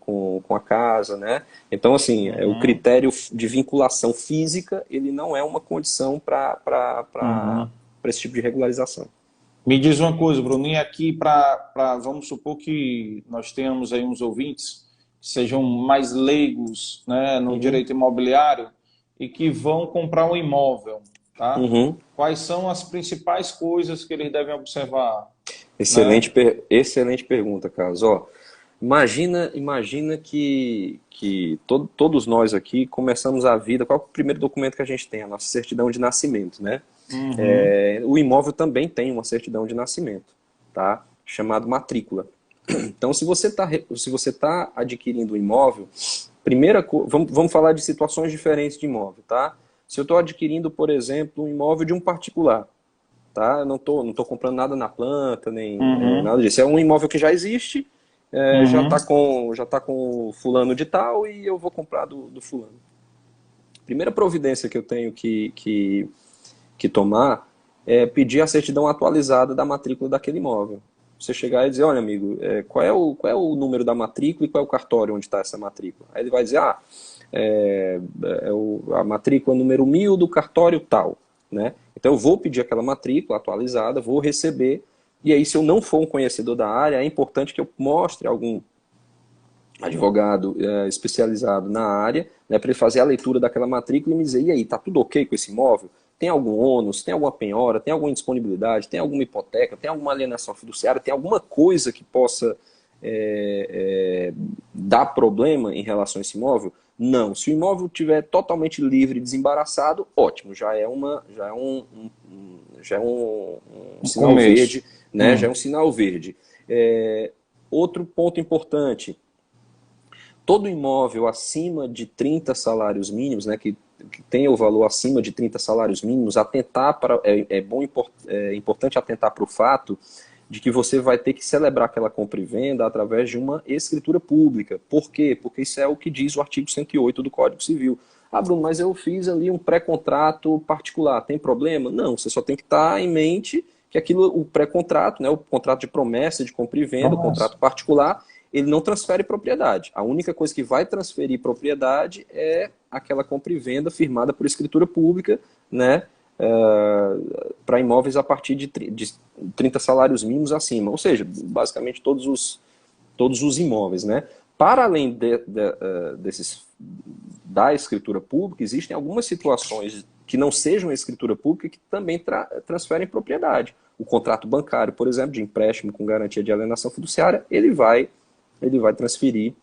a casa, né? Então, assim, o critério de vinculação física, ele não é uma condição para esse tipo de regularização. Me diz uma coisa, Bruninho, aqui vamos supor que nós tenhamos aí uns ouvintes que sejam mais leigos, né, no direito imobiliário e que vão comprar um imóvel, tá? Quais são as principais coisas que eles devem observar? Excelente, excelente pergunta, Carlos. Ó, imagina que todos nós aqui começamos a vida. Qual é o primeiro documento que a gente tem? A nossa certidão de nascimento, né? O imóvel também tem uma certidão de nascimento, tá? Chamado matrícula. Então, se você tá adquirindo um imóvel, vamos falar de situações diferentes de imóvel, tá? Se eu estou adquirindo, por exemplo, um imóvel de um particular, tá? Eu não tô comprando nada na planta, nem nada disso. É um imóvel que já existe, já tá com fulano de tal e eu vou comprar do fulano. Primeira providência que eu tenho que tomar é pedir a certidão atualizada da matrícula daquele imóvel. Você chegar e dizer, olha amigo, qual é o número da matrícula e qual é o cartório onde está essa matrícula? Aí ele vai dizer, a matrícula número 1000 do cartório tal, né? Então eu vou pedir aquela matrícula atualizada, vou receber, e aí se eu não for um conhecedor da área, é importante que eu mostre algum advogado especializado na área, né, para ele fazer a leitura daquela matrícula e me dizer, e aí, tá tudo ok com esse imóvel? Tem algum ônus, tem alguma penhora, tem alguma indisponibilidade, tem alguma hipoteca, tem alguma alienação fiduciária, tem alguma coisa que possa dar problema em relação a esse imóvel? Não. Se o imóvel estiver totalmente livre e desembaraçado, ótimo, já é um sinal verde, né? Já é um sinal verde. Outro ponto importante, todo imóvel acima de 30 salários mínimos, né, que tenha o valor acima de 30 salários mínimos, é importante atentar para o fato de que você vai ter que celebrar aquela compra e venda através de uma escritura pública. Por quê? Porque isso é o que diz o artigo 108 do Código Civil. Ah, Bruno, mas eu fiz ali um pré-contrato particular, tem problema? Não, você só tem que estar em mente que o pré-contrato, né, o contrato de promessa de compra e venda, o contrato particular, ele não transfere propriedade. A única coisa que vai transferir propriedade é aquela compra e venda firmada por escritura pública, né, para imóveis a partir de 30 salários mínimos acima. Ou seja, basicamente todos os imóveis, né? Para além da escritura pública, existem algumas situações que não sejam escritura pública que também transferem propriedade. O contrato bancário, por exemplo, de empréstimo com garantia de alienação fiduciária, ele vai transferir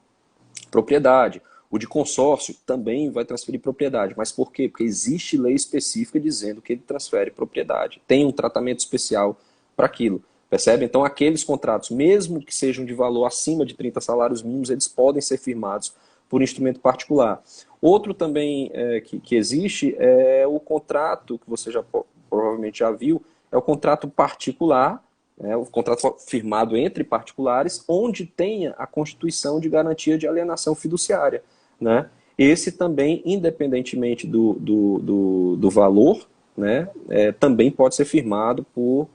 propriedade. O de consórcio também vai transferir propriedade. Mas por quê? Porque existe lei específica dizendo que ele transfere propriedade. Tem um tratamento especial para aquilo. Percebe? Então, aqueles contratos, mesmo que sejam de valor acima de 30 salários mínimos, eles podem ser firmados por instrumento particular. Outro também que existe é o contrato, que você já provavelmente já viu, é o contrato particular, o contrato firmado entre particulares, onde tenha a constituição de garantia de alienação fiduciária. Né? Esse também, independentemente do valor, né, também pode ser firmado por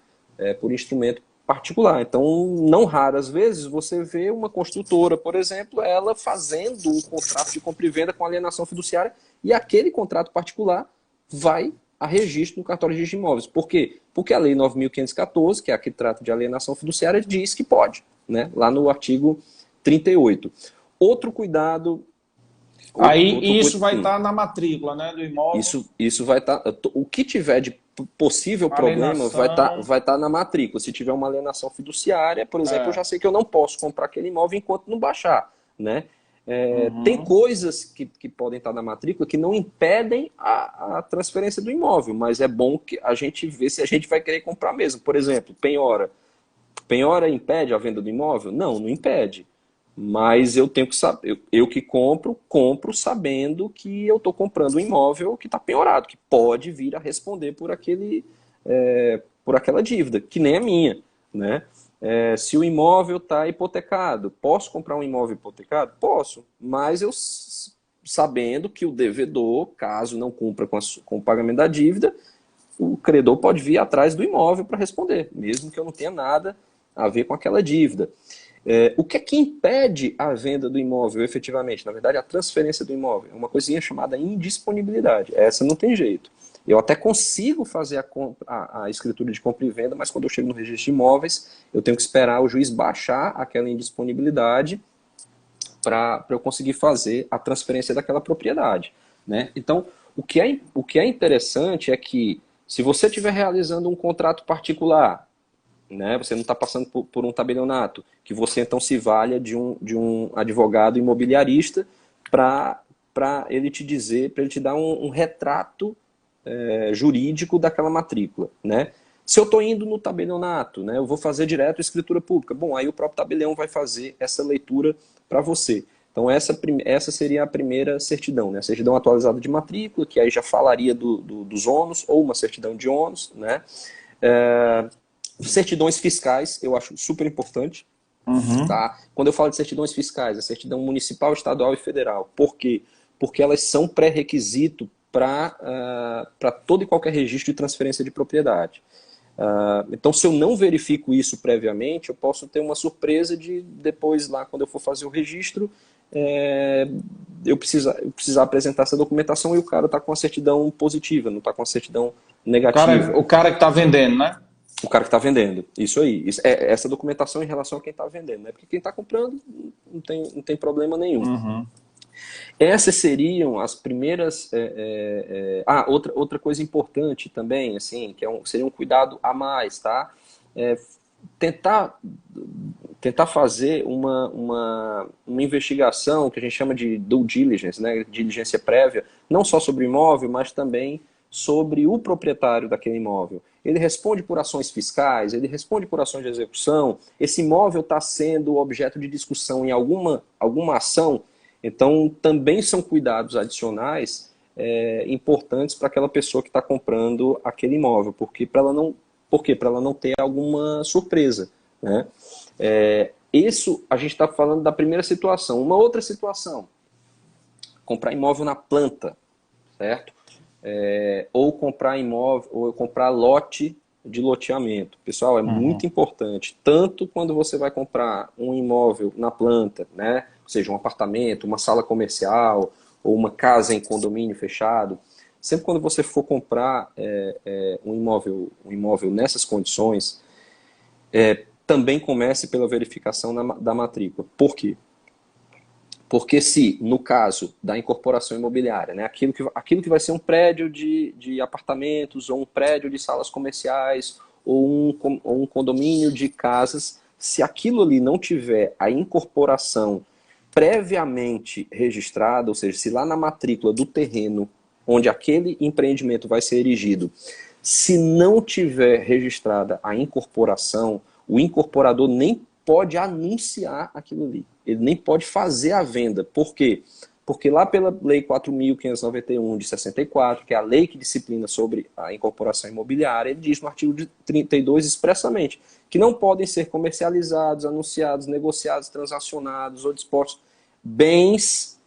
instrumento particular. Então, não raras vezes, você vê uma construtora, por exemplo, ela fazendo um contrato de compra e venda com alienação fiduciária e aquele contrato particular vai a registro no cartório de registro de imóveis. Por quê? Porque a Lei 9.514, que é a que trata de alienação fiduciária, diz que pode, né? Lá no artigo 38. Outro cuidado... Aí isso vai estar na matrícula, né, do imóvel? Isso vai estar... O que tiver de possível problema vai estar na matrícula. Se tiver uma alienação fiduciária, por exemplo, eu já sei que eu não posso comprar aquele imóvel enquanto não baixar, né? Tem coisas que podem estar na matrícula que não impedem a transferência do imóvel, mas é bom que a gente vê se a gente vai querer comprar mesmo. Por exemplo, penhora. Penhora impede a venda do imóvel? Não impede. Mas eu tenho que saber, eu que compro sabendo que eu estou comprando um imóvel que está penhorado, que pode vir a responder por aquela dívida, que nem é minha, né? Se o imóvel está hipotecado, posso comprar um imóvel hipotecado? Posso, mas eu sabendo que o devedor, caso não cumpra com o pagamento da dívida, o credor pode vir atrás do imóvel para responder, mesmo que eu não tenha nada a ver com aquela dívida. O que é que impede a venda do imóvel efetivamente? Na verdade, a transferência do imóvel é uma coisinha chamada indisponibilidade. Essa não tem jeito. Eu até consigo fazer a escritura de compra e venda, mas quando eu chego no registro de imóveis, eu tenho que esperar o juiz baixar aquela indisponibilidade para eu conseguir fazer a transferência daquela propriedade. Né? Então, o que é interessante é que, se você estiver realizando um contrato particular, né, você não está passando por um tabelionato, que você então se valha de um advogado imobiliarista para ele te dizer, para ele te dar um retrato jurídico daquela matrícula. Né? Se eu estou indo no tabelionato, né, eu vou fazer direto a escritura pública. Bom, aí o próprio tabelião vai fazer essa leitura para você. Então essa seria a primeira certidão, né? A certidão atualizada de matrícula, que aí já falaria dos ônus, ou uma certidão de ônus, né? Certidões fiscais, eu acho super importante. Tá? Quando eu falo de certidões fiscais, a certidão municipal, estadual e federal. Por quê? Porque elas são pré-requisito para todo e qualquer registro de transferência de propriedade. Então, se eu não verifico isso previamente, eu posso ter uma surpresa de depois, lá quando eu for fazer o registro, eu precisar apresentar essa documentação e o cara está com a certidão positiva, não está com a certidão negativa. O cara que está vendendo, né? O cara que está vendendo, isso aí. Essa documentação em relação a quem está vendendo, né? Porque quem está comprando não tem problema nenhum. Essas seriam as primeiras... outra coisa importante também, assim, que seria um cuidado a mais, tá? Tentar fazer uma investigação que a gente chama de due diligence, né? Diligência prévia, não só sobre o imóvel, mas também sobre o proprietário daquele imóvel. Ele responde por ações fiscais, ele responde por ações de execução, esse imóvel está sendo objeto de discussão em alguma ação, então também são cuidados adicionais importantes para aquela pessoa que está comprando aquele imóvel, porque para ela não ter alguma surpresa. Né? Isso a gente está falando da primeira situação. Uma outra situação, comprar imóvel na planta, certo? Ou comprar imóvel, ou comprar lote de loteamento. Pessoal, é muito importante, tanto quando você vai comprar um imóvel na planta, né? Ou seja, um apartamento, uma sala comercial, ou uma casa em condomínio fechado. Sempre quando você for comprar um imóvel nessas condições, também comece pela verificação da matrícula. Por quê? Porque se, no caso da incorporação imobiliária, né, aquilo que vai ser um prédio de apartamentos, ou um prédio de salas comerciais, ou um condomínio de casas, se aquilo ali não tiver a incorporação previamente registrada, ou seja, se lá na matrícula do terreno onde aquele empreendimento vai ser erigido, se não tiver registrada a incorporação, o incorporador nem pode anunciar aquilo ali. Ele nem pode fazer a venda. Por quê? Porque lá pela Lei 4.591 de 64, que é a lei que disciplina sobre a incorporação imobiliária, ele diz no artigo 32 expressamente que não podem ser comercializados, anunciados, negociados, transacionados ou dispostos bens,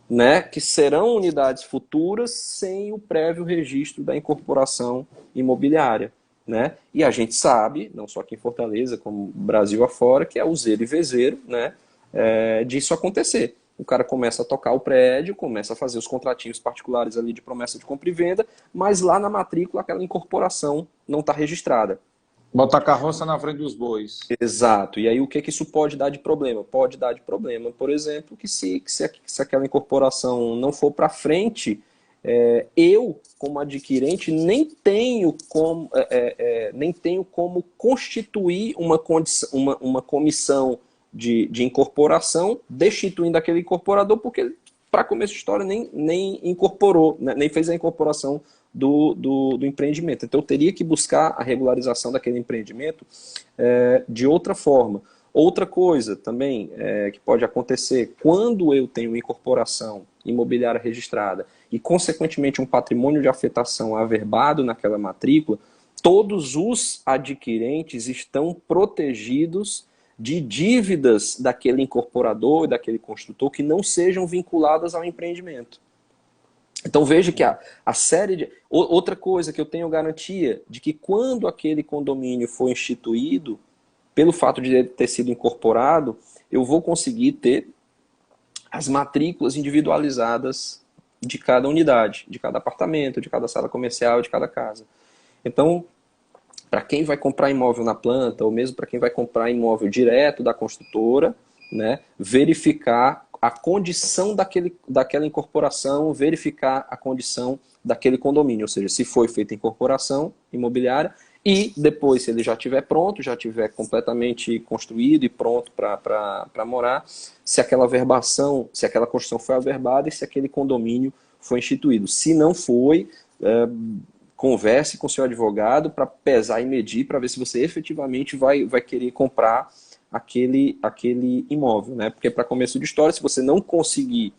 né, que serão unidades futuras sem o prévio registro da incorporação imobiliária. Né? E a gente sabe, não só aqui em Fortaleza, como Brasil afora, que é o zero e vezeiro, né, disso acontecer. O cara começa a tocar o prédio, começa a fazer os contratinhos particulares ali de promessa de compra e venda, mas lá na matrícula aquela incorporação não está registrada. Botar a carroça na frente dos bois. Exato. E aí o que isso pode dar de problema? Pode dar de problema, por exemplo, que se aquela incorporação não for para frente, eu, como adquirente, nem tenho como constituir uma comissão de incorporação, destituindo aquele incorporador, porque, para começo de história, nem incorporou, né, nem fez a incorporação do empreendimento. Então, eu teria que buscar a regularização daquele empreendimento de outra forma. Outra coisa também que pode acontecer, quando eu tenho incorporação imobiliária registrada e, consequentemente, um patrimônio de afetação averbado naquela matrícula, todos os adquirentes estão protegidos de dívidas daquele incorporador e daquele construtor que não sejam vinculadas ao empreendimento. Então veja que a série de... Outra coisa que eu tenho garantia de que quando aquele condomínio for instituído, pelo fato de ele ter sido incorporado, eu vou conseguir ter as matrículas individualizadas de cada unidade, de cada apartamento, de cada sala comercial, de cada casa. Então, para quem vai comprar imóvel na planta, ou mesmo para quem vai comprar imóvel direto da construtora, né, verificar a condição daquela incorporação, verificar a condição daquele condomínio, ou seja, se foi feita incorporação imobiliária e depois, se ele já estiver pronto, já estiver completamente construído e pronto para morar, se aquela verbação, se aquela construção foi averbada e se aquele condomínio foi instituído. Se não foi, converse com o seu advogado para pesar e medir, para ver se você efetivamente vai querer comprar aquele imóvel, né? Porque, para começo de história, se você não conseguir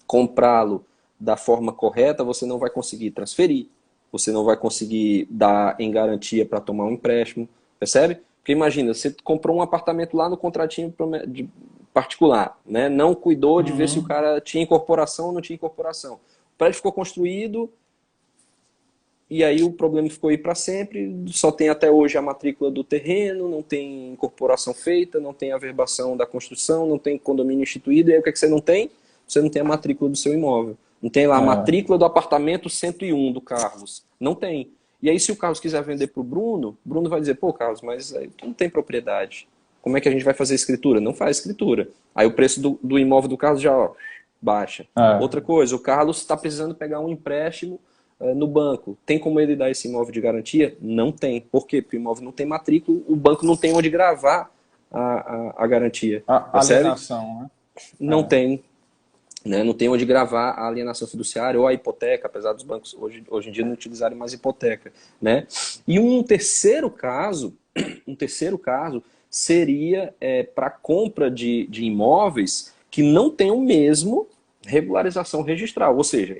comprá-lo da forma correta, você não vai conseguir transferir, você não vai conseguir dar em garantia para tomar um empréstimo, percebe? Porque imagina, você comprou um apartamento lá no contratinho particular, né? Não cuidou de ver se o cara tinha incorporação ou não tinha incorporação. O prédio ficou construído, e aí o problema ficou aí para sempre, só tem até hoje a matrícula do terreno, não tem incorporação feita, não tem averbação da construção, não tem condomínio instituído, e aí o que você não tem? Você não tem a matrícula do seu imóvel. Não tem lá a matrícula do apartamento 101 do Carlos. Não tem. E aí se o Carlos quiser vender para o Bruno vai dizer, pô, Carlos, mas aí tu não tem propriedade. Como é que a gente vai fazer escritura? Não faz escritura. Aí o preço do imóvel do Carlos já baixa. Outra coisa, o Carlos está precisando pegar um empréstimo no banco. Tem como ele dar esse imóvel de garantia? Não tem. Por quê? Porque o imóvel não tem matrícula, o banco não tem onde gravar a garantia. A alienação, né? Não tem. Né? Não tem onde gravar a alienação fiduciária ou a hipoteca, apesar dos bancos hoje em dia não utilizarem mais hipoteca. Né? E um terceiro caso seria para compra de imóveis que não tenham mesmo regularização registral. Ou seja,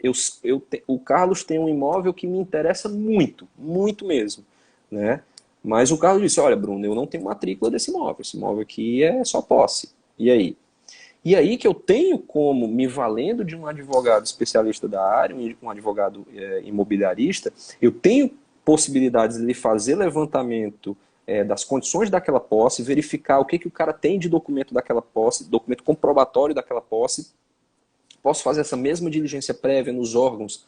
o Carlos tem um imóvel que me interessa muito, muito mesmo. Né? Mas o Carlos disse, olha, Bruno, eu não tenho matrícula desse imóvel. Esse imóvel aqui é só posse. E aí? E aí que eu tenho como, me valendo de um advogado especialista da área, um advogado imobiliarista, eu tenho possibilidades de fazer levantamento das condições daquela posse, verificar o que o cara tem de documento daquela posse, documento comprobatório daquela posse. Posso fazer essa mesma diligência prévia nos órgãos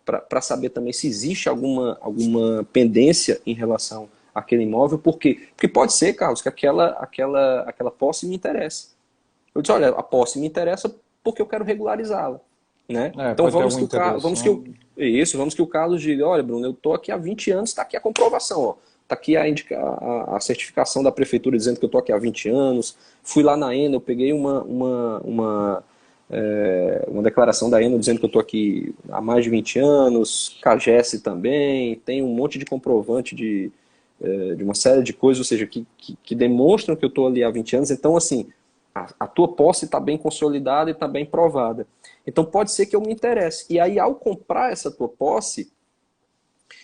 para saber também se existe alguma pendência em relação àquele imóvel. Por quê? Porque pode ser, Carlos, que aquela posse me interesse. Eu disse, olha, a posse me interessa porque eu quero regularizá-la. Né? Então vamos que o Carlos diga, olha, Bruno, eu estou aqui há 20 anos, está aqui a comprovação. Ó. tá aqui a certificação da prefeitura dizendo que eu estou aqui há 20 anos, fui lá na Enel, peguei uma declaração da Enel dizendo que eu estou aqui há mais de 20 anos, CAGES também, tem um monte de comprovante de uma série de coisas, ou seja, que demonstram que eu estou ali há 20 anos. Então, assim, a tua posse está bem consolidada e está bem provada. Então, pode ser que eu me interesse. E aí, ao comprar essa tua posse,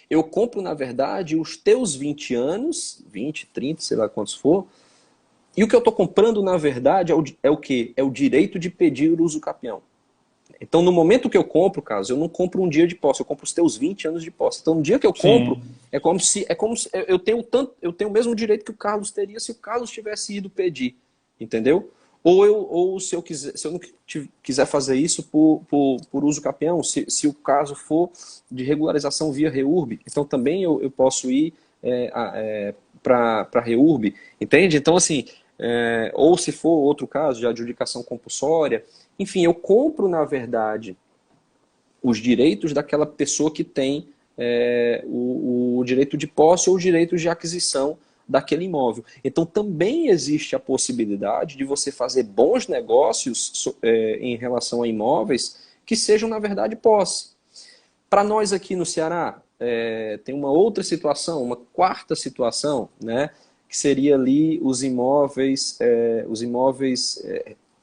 eu compro, na verdade, os teus 20 anos, 20, 30, sei lá quantos for, e o que eu estou comprando, na verdade, é o quê? É o direito de pedir uso capião. Então, no momento que eu compro, Carlos, eu não compro um dia de posse, eu compro os teus 20 anos de posse. Então, no dia que eu compro, Sim. é como se eu tenho o mesmo direito que o Carlos teria se o Carlos tivesse ido pedir, entendeu? Ou se eu não quiser fazer isso por uso capião, se o caso for de regularização via REURB, então também eu posso ir para REURB, entende? Então, assim, ou se for outro caso de adjudicação compulsória, enfim, eu compro, na verdade, os direitos daquela pessoa que tem o direito de posse ou o direito de aquisição daquele imóvel. Então, também existe a possibilidade de você fazer bons negócios em relação a imóveis que sejam, na verdade, posse. Para nós aqui no Ceará, tem uma outra situação, uma quarta situação, né, que seria ali os imóveis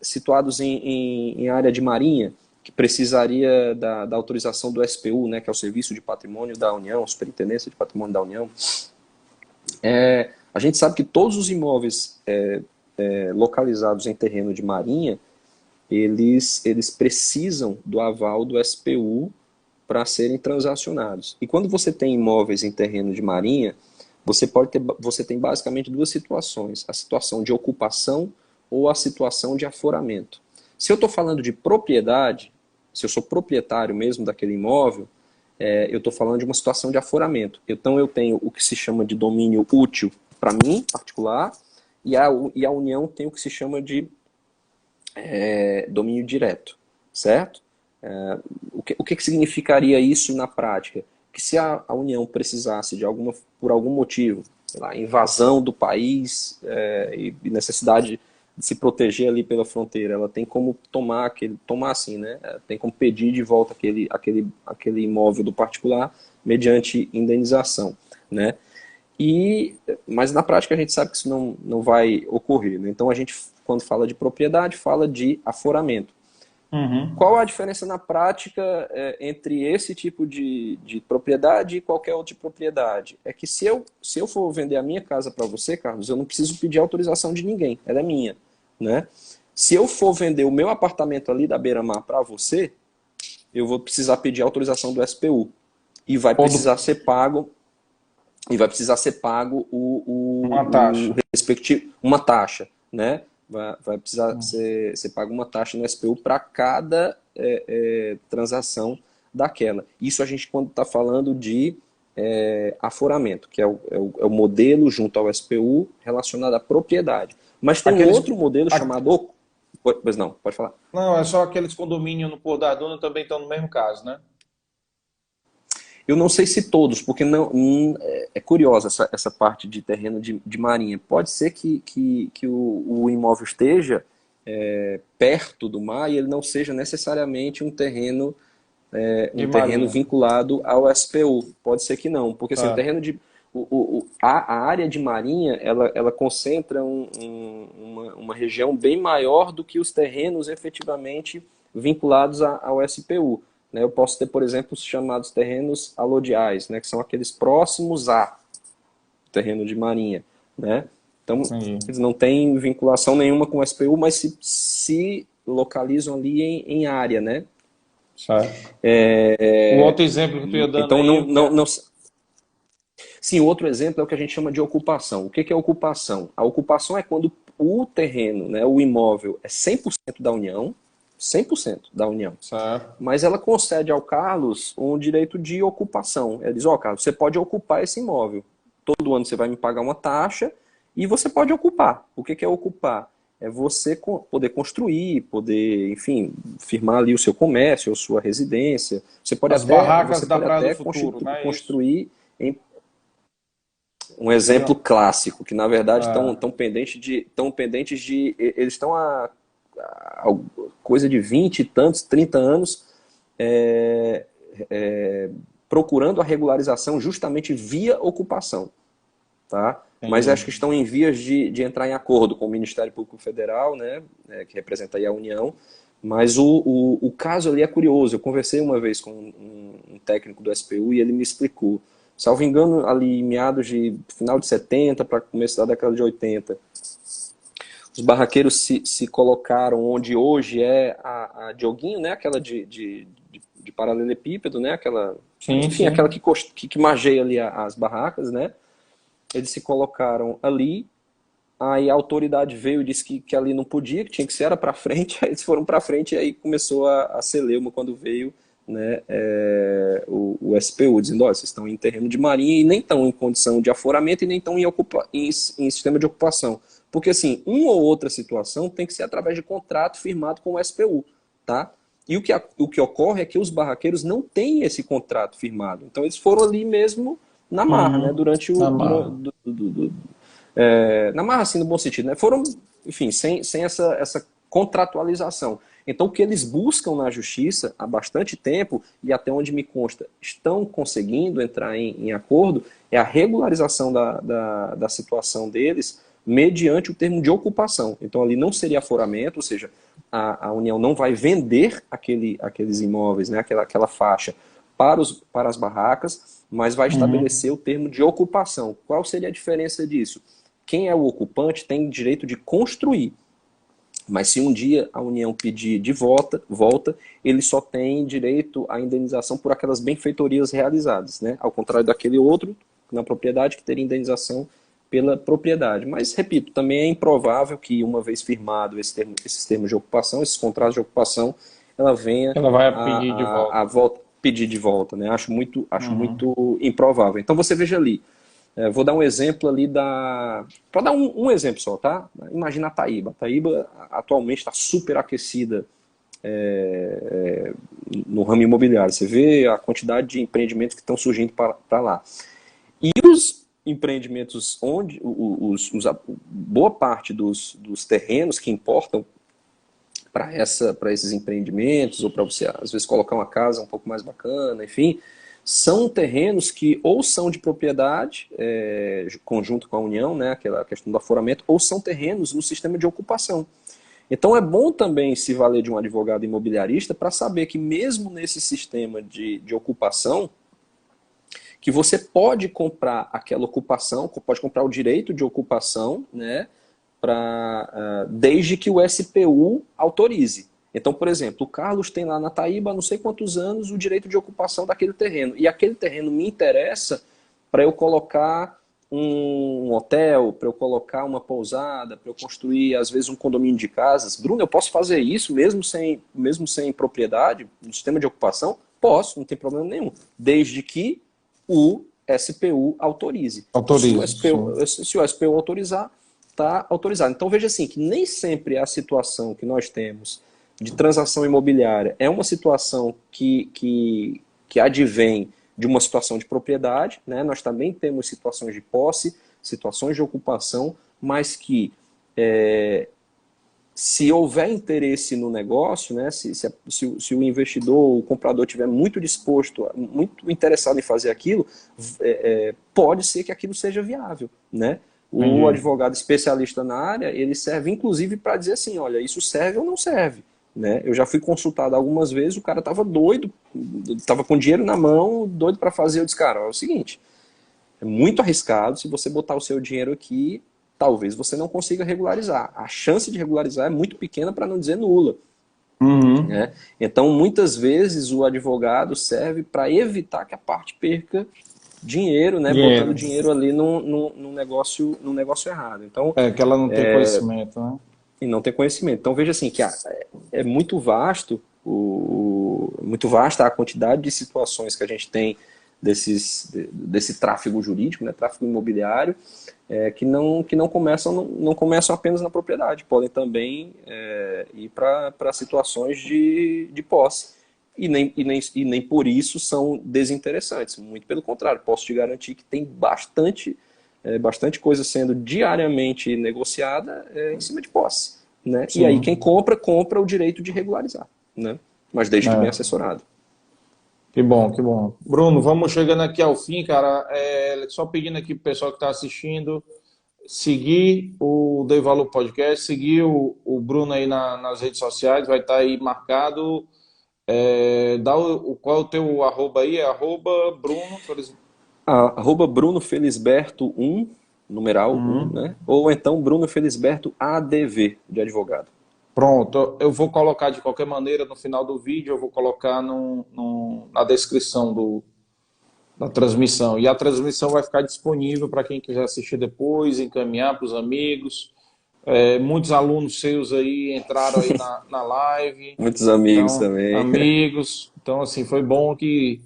situados em área de marinha, que precisaria da autorização do SPU, né, que é o Serviço de Patrimônio da União, Superintendência de Patrimônio da União. A gente sabe que todos os imóveis localizados em terreno de marinha, eles precisam do aval do SPU para serem transacionados. E quando você tem imóveis em terreno de marinha, você tem basicamente duas situações: a situação de ocupação ou a situação de aforamento. Se eu estou falando de propriedade, se eu sou proprietário mesmo daquele imóvel, eu estou falando de uma situação de aforamento. Então eu tenho o que se chama de domínio útil para mim, particular, e a União tem o que se chama de domínio direto, certo? O que significaria isso na prática? Que se a União precisasse por algum motivo, sei lá, invasão do país e necessidade de se proteger ali pela fronteira, ela tem como tomar assim, né? Tem como pedir de volta aquele imóvel do particular mediante indenização, né? Mas na prática a gente sabe que isso não vai ocorrer, né? Então a gente, quando fala de propriedade, fala de aforamento. Uhum. Qual a diferença na prática entre esse tipo de propriedade e qualquer outra propriedade? É que se eu for vender a minha casa para você, Carlos, eu não preciso pedir autorização de ninguém, ela é minha, né? Se eu for vender o meu apartamento ali da Beira-Mar para você, eu vou precisar pedir autorização do SPU e vai precisar ser pago Uma taxa. uma taxa, né? Vai precisar ser pago uma taxa no SPU para cada transação daquela. Isso a gente quando está falando de aforamento, que é o modelo junto ao SPU relacionado à propriedade. Mas tem um outro modelo chamado... Pois não, pode falar. Não, é só aqueles condomínios no Pôr da Duna também estão no mesmo caso, né? Eu não sei se todos, porque é curiosa essa parte de terreno de marinha. Pode ser que o imóvel esteja perto do mar e ele não seja necessariamente um terreno vinculado ao SPU. Pode ser que não, porque assim, o terreno a área de marinha ela concentra uma região bem maior do que os terrenos efetivamente vinculados ao SPU. Eu posso ter, por exemplo, os chamados terrenos alodiais, né, que são aqueles próximos a terreno de marinha, né? Então, eles não têm vinculação nenhuma com o SPU, mas se localizam ali em área, né? Certo. O outro exemplo que tu ia dando então, aí... Sim, o outro exemplo é o que a gente chama de ocupação. O que é ocupação? A ocupação é quando o terreno, né, o imóvel, é 100% da União, 100% da União. Certo. Mas ela concede ao Carlos um direito de ocupação. Ela diz, Carlos, você pode ocupar esse imóvel. Todo ano você vai me pagar uma taxa e você pode ocupar. O que é ocupar? É você poder construir, poder, enfim, firmar ali o seu comércio, a sua residência. Você pode As barracas da Praia do até Futuro, né? construir em... um exemplo clássico, que na verdade estão pendentes de. Eles estão a coisa de 20 e tantos, 30 anos procurando a regularização justamente via ocupação. Tá? Mas acho que estão em vias de entrar em acordo com o Ministério Público Federal, né, que representa aí a União. Mas o caso ali é curioso. Eu conversei uma vez com um técnico do SPU e ele me explicou. Salvo engano, ali em meados de final de 70 para começo da década de 80, os barraqueiros se colocaram onde hoje é a Dioguinho, né? Aquela de paralelepípedo, né? Aquela, enfim, aquela que margeia ali as barracas, né? Eles se colocaram ali, aí a autoridade veio e disse que ali não podia, que tinha que ser era para frente, aí eles foram para frente e aí começou a celeuma quando veio, né, o SPU, dizendo, olha, vocês estão em terreno de marinha e nem estão em condição de aforamento e nem estão em sistema de ocupação. Porque, assim, uma ou outra situação tem que ser através de contrato firmado com o SPU, tá? E o que ocorre é que os barraqueiros não têm esse contrato firmado. Então, eles foram ali mesmo na marra, né? Durante o... na marra, assim, no bom sentido, né? Foram, enfim, sem essa contratualização. Então, o que eles buscam na justiça há bastante tempo, e até onde me consta, estão conseguindo entrar em acordo, é a regularização da situação deles mediante o termo de ocupação. Então, ali não seria aforamento, ou seja, a União não vai vender aqueles imóveis, né, aquela faixa, para as barracas, mas vai estabelecer o termo de ocupação. Qual seria a diferença disso? Quem é o ocupante tem direito de construir. Mas se um dia a União pedir de volta, ele só tem direito à indenização por aquelas benfeitorias realizadas, né? Ao contrário daquele outro, na propriedade, que teria indenização pela propriedade. Mas, repito, também é improvável que, uma vez firmado esses termos de ocupação, esses contratos de ocupação, ela venha pedir de volta, né? Acho muito improvável. Então você veja ali, vou dar um exemplo ali para dar um exemplo só, tá? Imagina a Taíba. A Taíba atualmente está super aquecida no ramo imobiliário. Você vê a quantidade de empreendimentos que estão surgindo para lá. E os empreendimentos onde boa parte dos terrenos que importam para esses empreendimentos, ou para você, às vezes, colocar uma casa um pouco mais bacana, enfim, são terrenos que ou são de propriedade, conjunto com a União, né, aquela questão do aforamento, ou são terrenos no sistema de ocupação. Então é bom também se valer de um advogado imobiliarista para saber que mesmo nesse sistema de ocupação, que você pode comprar aquela ocupação, pode comprar o direito de ocupação, né, desde que o SPU autorize. Então, por exemplo, o Carlos tem lá na Taíba, há não sei quantos anos, o direito de ocupação daquele terreno. E aquele terreno me interessa para eu colocar um hotel, para eu colocar uma pousada, para eu construir, às vezes, um condomínio de casas. Bruno, eu posso fazer isso mesmo sem propriedade, no sistema de ocupação? Posso, não tem problema nenhum. Desde que o SPU autorize. Se o SPU autorizar, está autorizado. Então veja assim, que nem sempre a situação que nós temos de transação imobiliária é uma situação que advém de uma situação de propriedade, né? Nós também temos situações de posse, situações de ocupação, mas que se houver interesse no negócio, né, se o investidor, o comprador estiver muito disposto, muito interessado em fazer aquilo, pode ser que aquilo seja viável, né? O advogado especialista na área, ele serve inclusive para dizer assim, olha, isso serve ou não serve, né? Eu já fui consultado algumas vezes, o cara estava doido, estava com dinheiro na mão, doido para fazer. Eu disse, cara, é o seguinte, é muito arriscado, se você botar o seu dinheiro aqui, talvez você não consiga regularizar. A chance de regularizar é muito pequena, para não dizer nula. Né? Então, muitas vezes, o advogado serve para evitar que a parte perca dinheiro, né? Botando dinheiro ali num negócio errado. Então, que ela não tem conhecimento, né? E não tem conhecimento. Então, veja assim, que é muito vasto, muito vasta a quantidade de situações que a gente tem desse tráfego jurídico, né, tráfego imobiliário, que não começam apenas na propriedade, podem também ir para situações de posse. E nem por isso são desinteressantes, muito pelo contrário, posso te garantir que tem bastante bastante coisa sendo diariamente negociada em cima de posse, né? E aí Sim. quem compra, compra o direito de regularizar, né? Mas desde que bem É. assessorado. Que bom, que bom. Bruno, vamos chegando aqui ao fim, cara. Só pedindo aqui pro pessoal que está assistindo, seguir o Dei Valor Podcast, seguir o Bruno aí nas redes sociais, vai estar aí marcado. Dá qual é o teu arroba aí? É arroba Bruno, Arroba Bruno Felisberto 1, numeral 1, Uhum. né? Ou então Bruno Felisberto ADV, de advogado. Pronto, eu vou colocar de qualquer maneira no final do vídeo, eu vou colocar na descrição da transmissão. E a transmissão vai ficar disponível para quem quiser assistir depois, encaminhar para os amigos. Muitos alunos seus aí entraram aí na live, Muitos amigos então, também. amigos. Então, assim, foi bom que,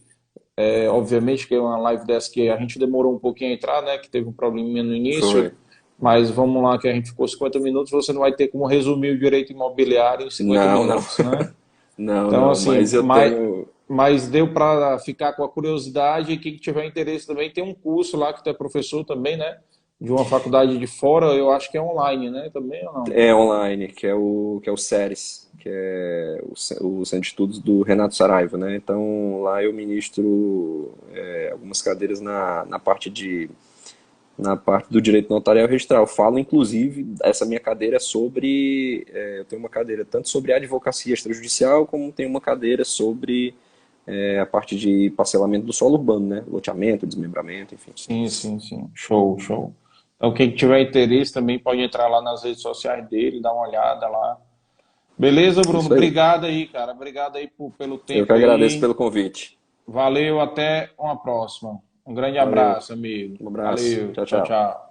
obviamente, que é uma live dessa que a gente demorou um pouquinho a entrar, né? Que teve um probleminha no início, Foi. mas vamos lá, que a gente ficou 50 minutos, você não vai ter como resumir o direito imobiliário em 50 Não, não. minutos, né? Não, Então, não, mas assim, eu tenho. mas deu para ficar com a curiosidade e quem tiver interesse também tem um curso lá que tu é professor também, né? De uma faculdade de fora, eu acho que é online, né? Também ou não? É online, que é o SERES, que é o Centro de Estudos do Renato Saraiva, né? Então lá eu ministro algumas cadeiras na parte do direito notarial e registral. Eu falo, inclusive, essa minha cadeira é sobre. Eu tenho uma cadeira tanto sobre advocacia extrajudicial, como tenho uma cadeira sobre a parte de parcelamento do solo urbano, né? Loteamento, desmembramento, enfim. Sim, sim, sim. Show, show. Então, quem tiver interesse também pode entrar lá nas redes sociais dele, dar uma olhada lá. Beleza, Bruno? Isso aí. Obrigado aí, cara. Obrigado aí pelo Eu que tempo agradeço aí. pelo convite. Valeu, até uma próxima. Um grande Valeu. abraço, amigo. Um abraço. Valeu, Tchau, tchau, tchau. tchau.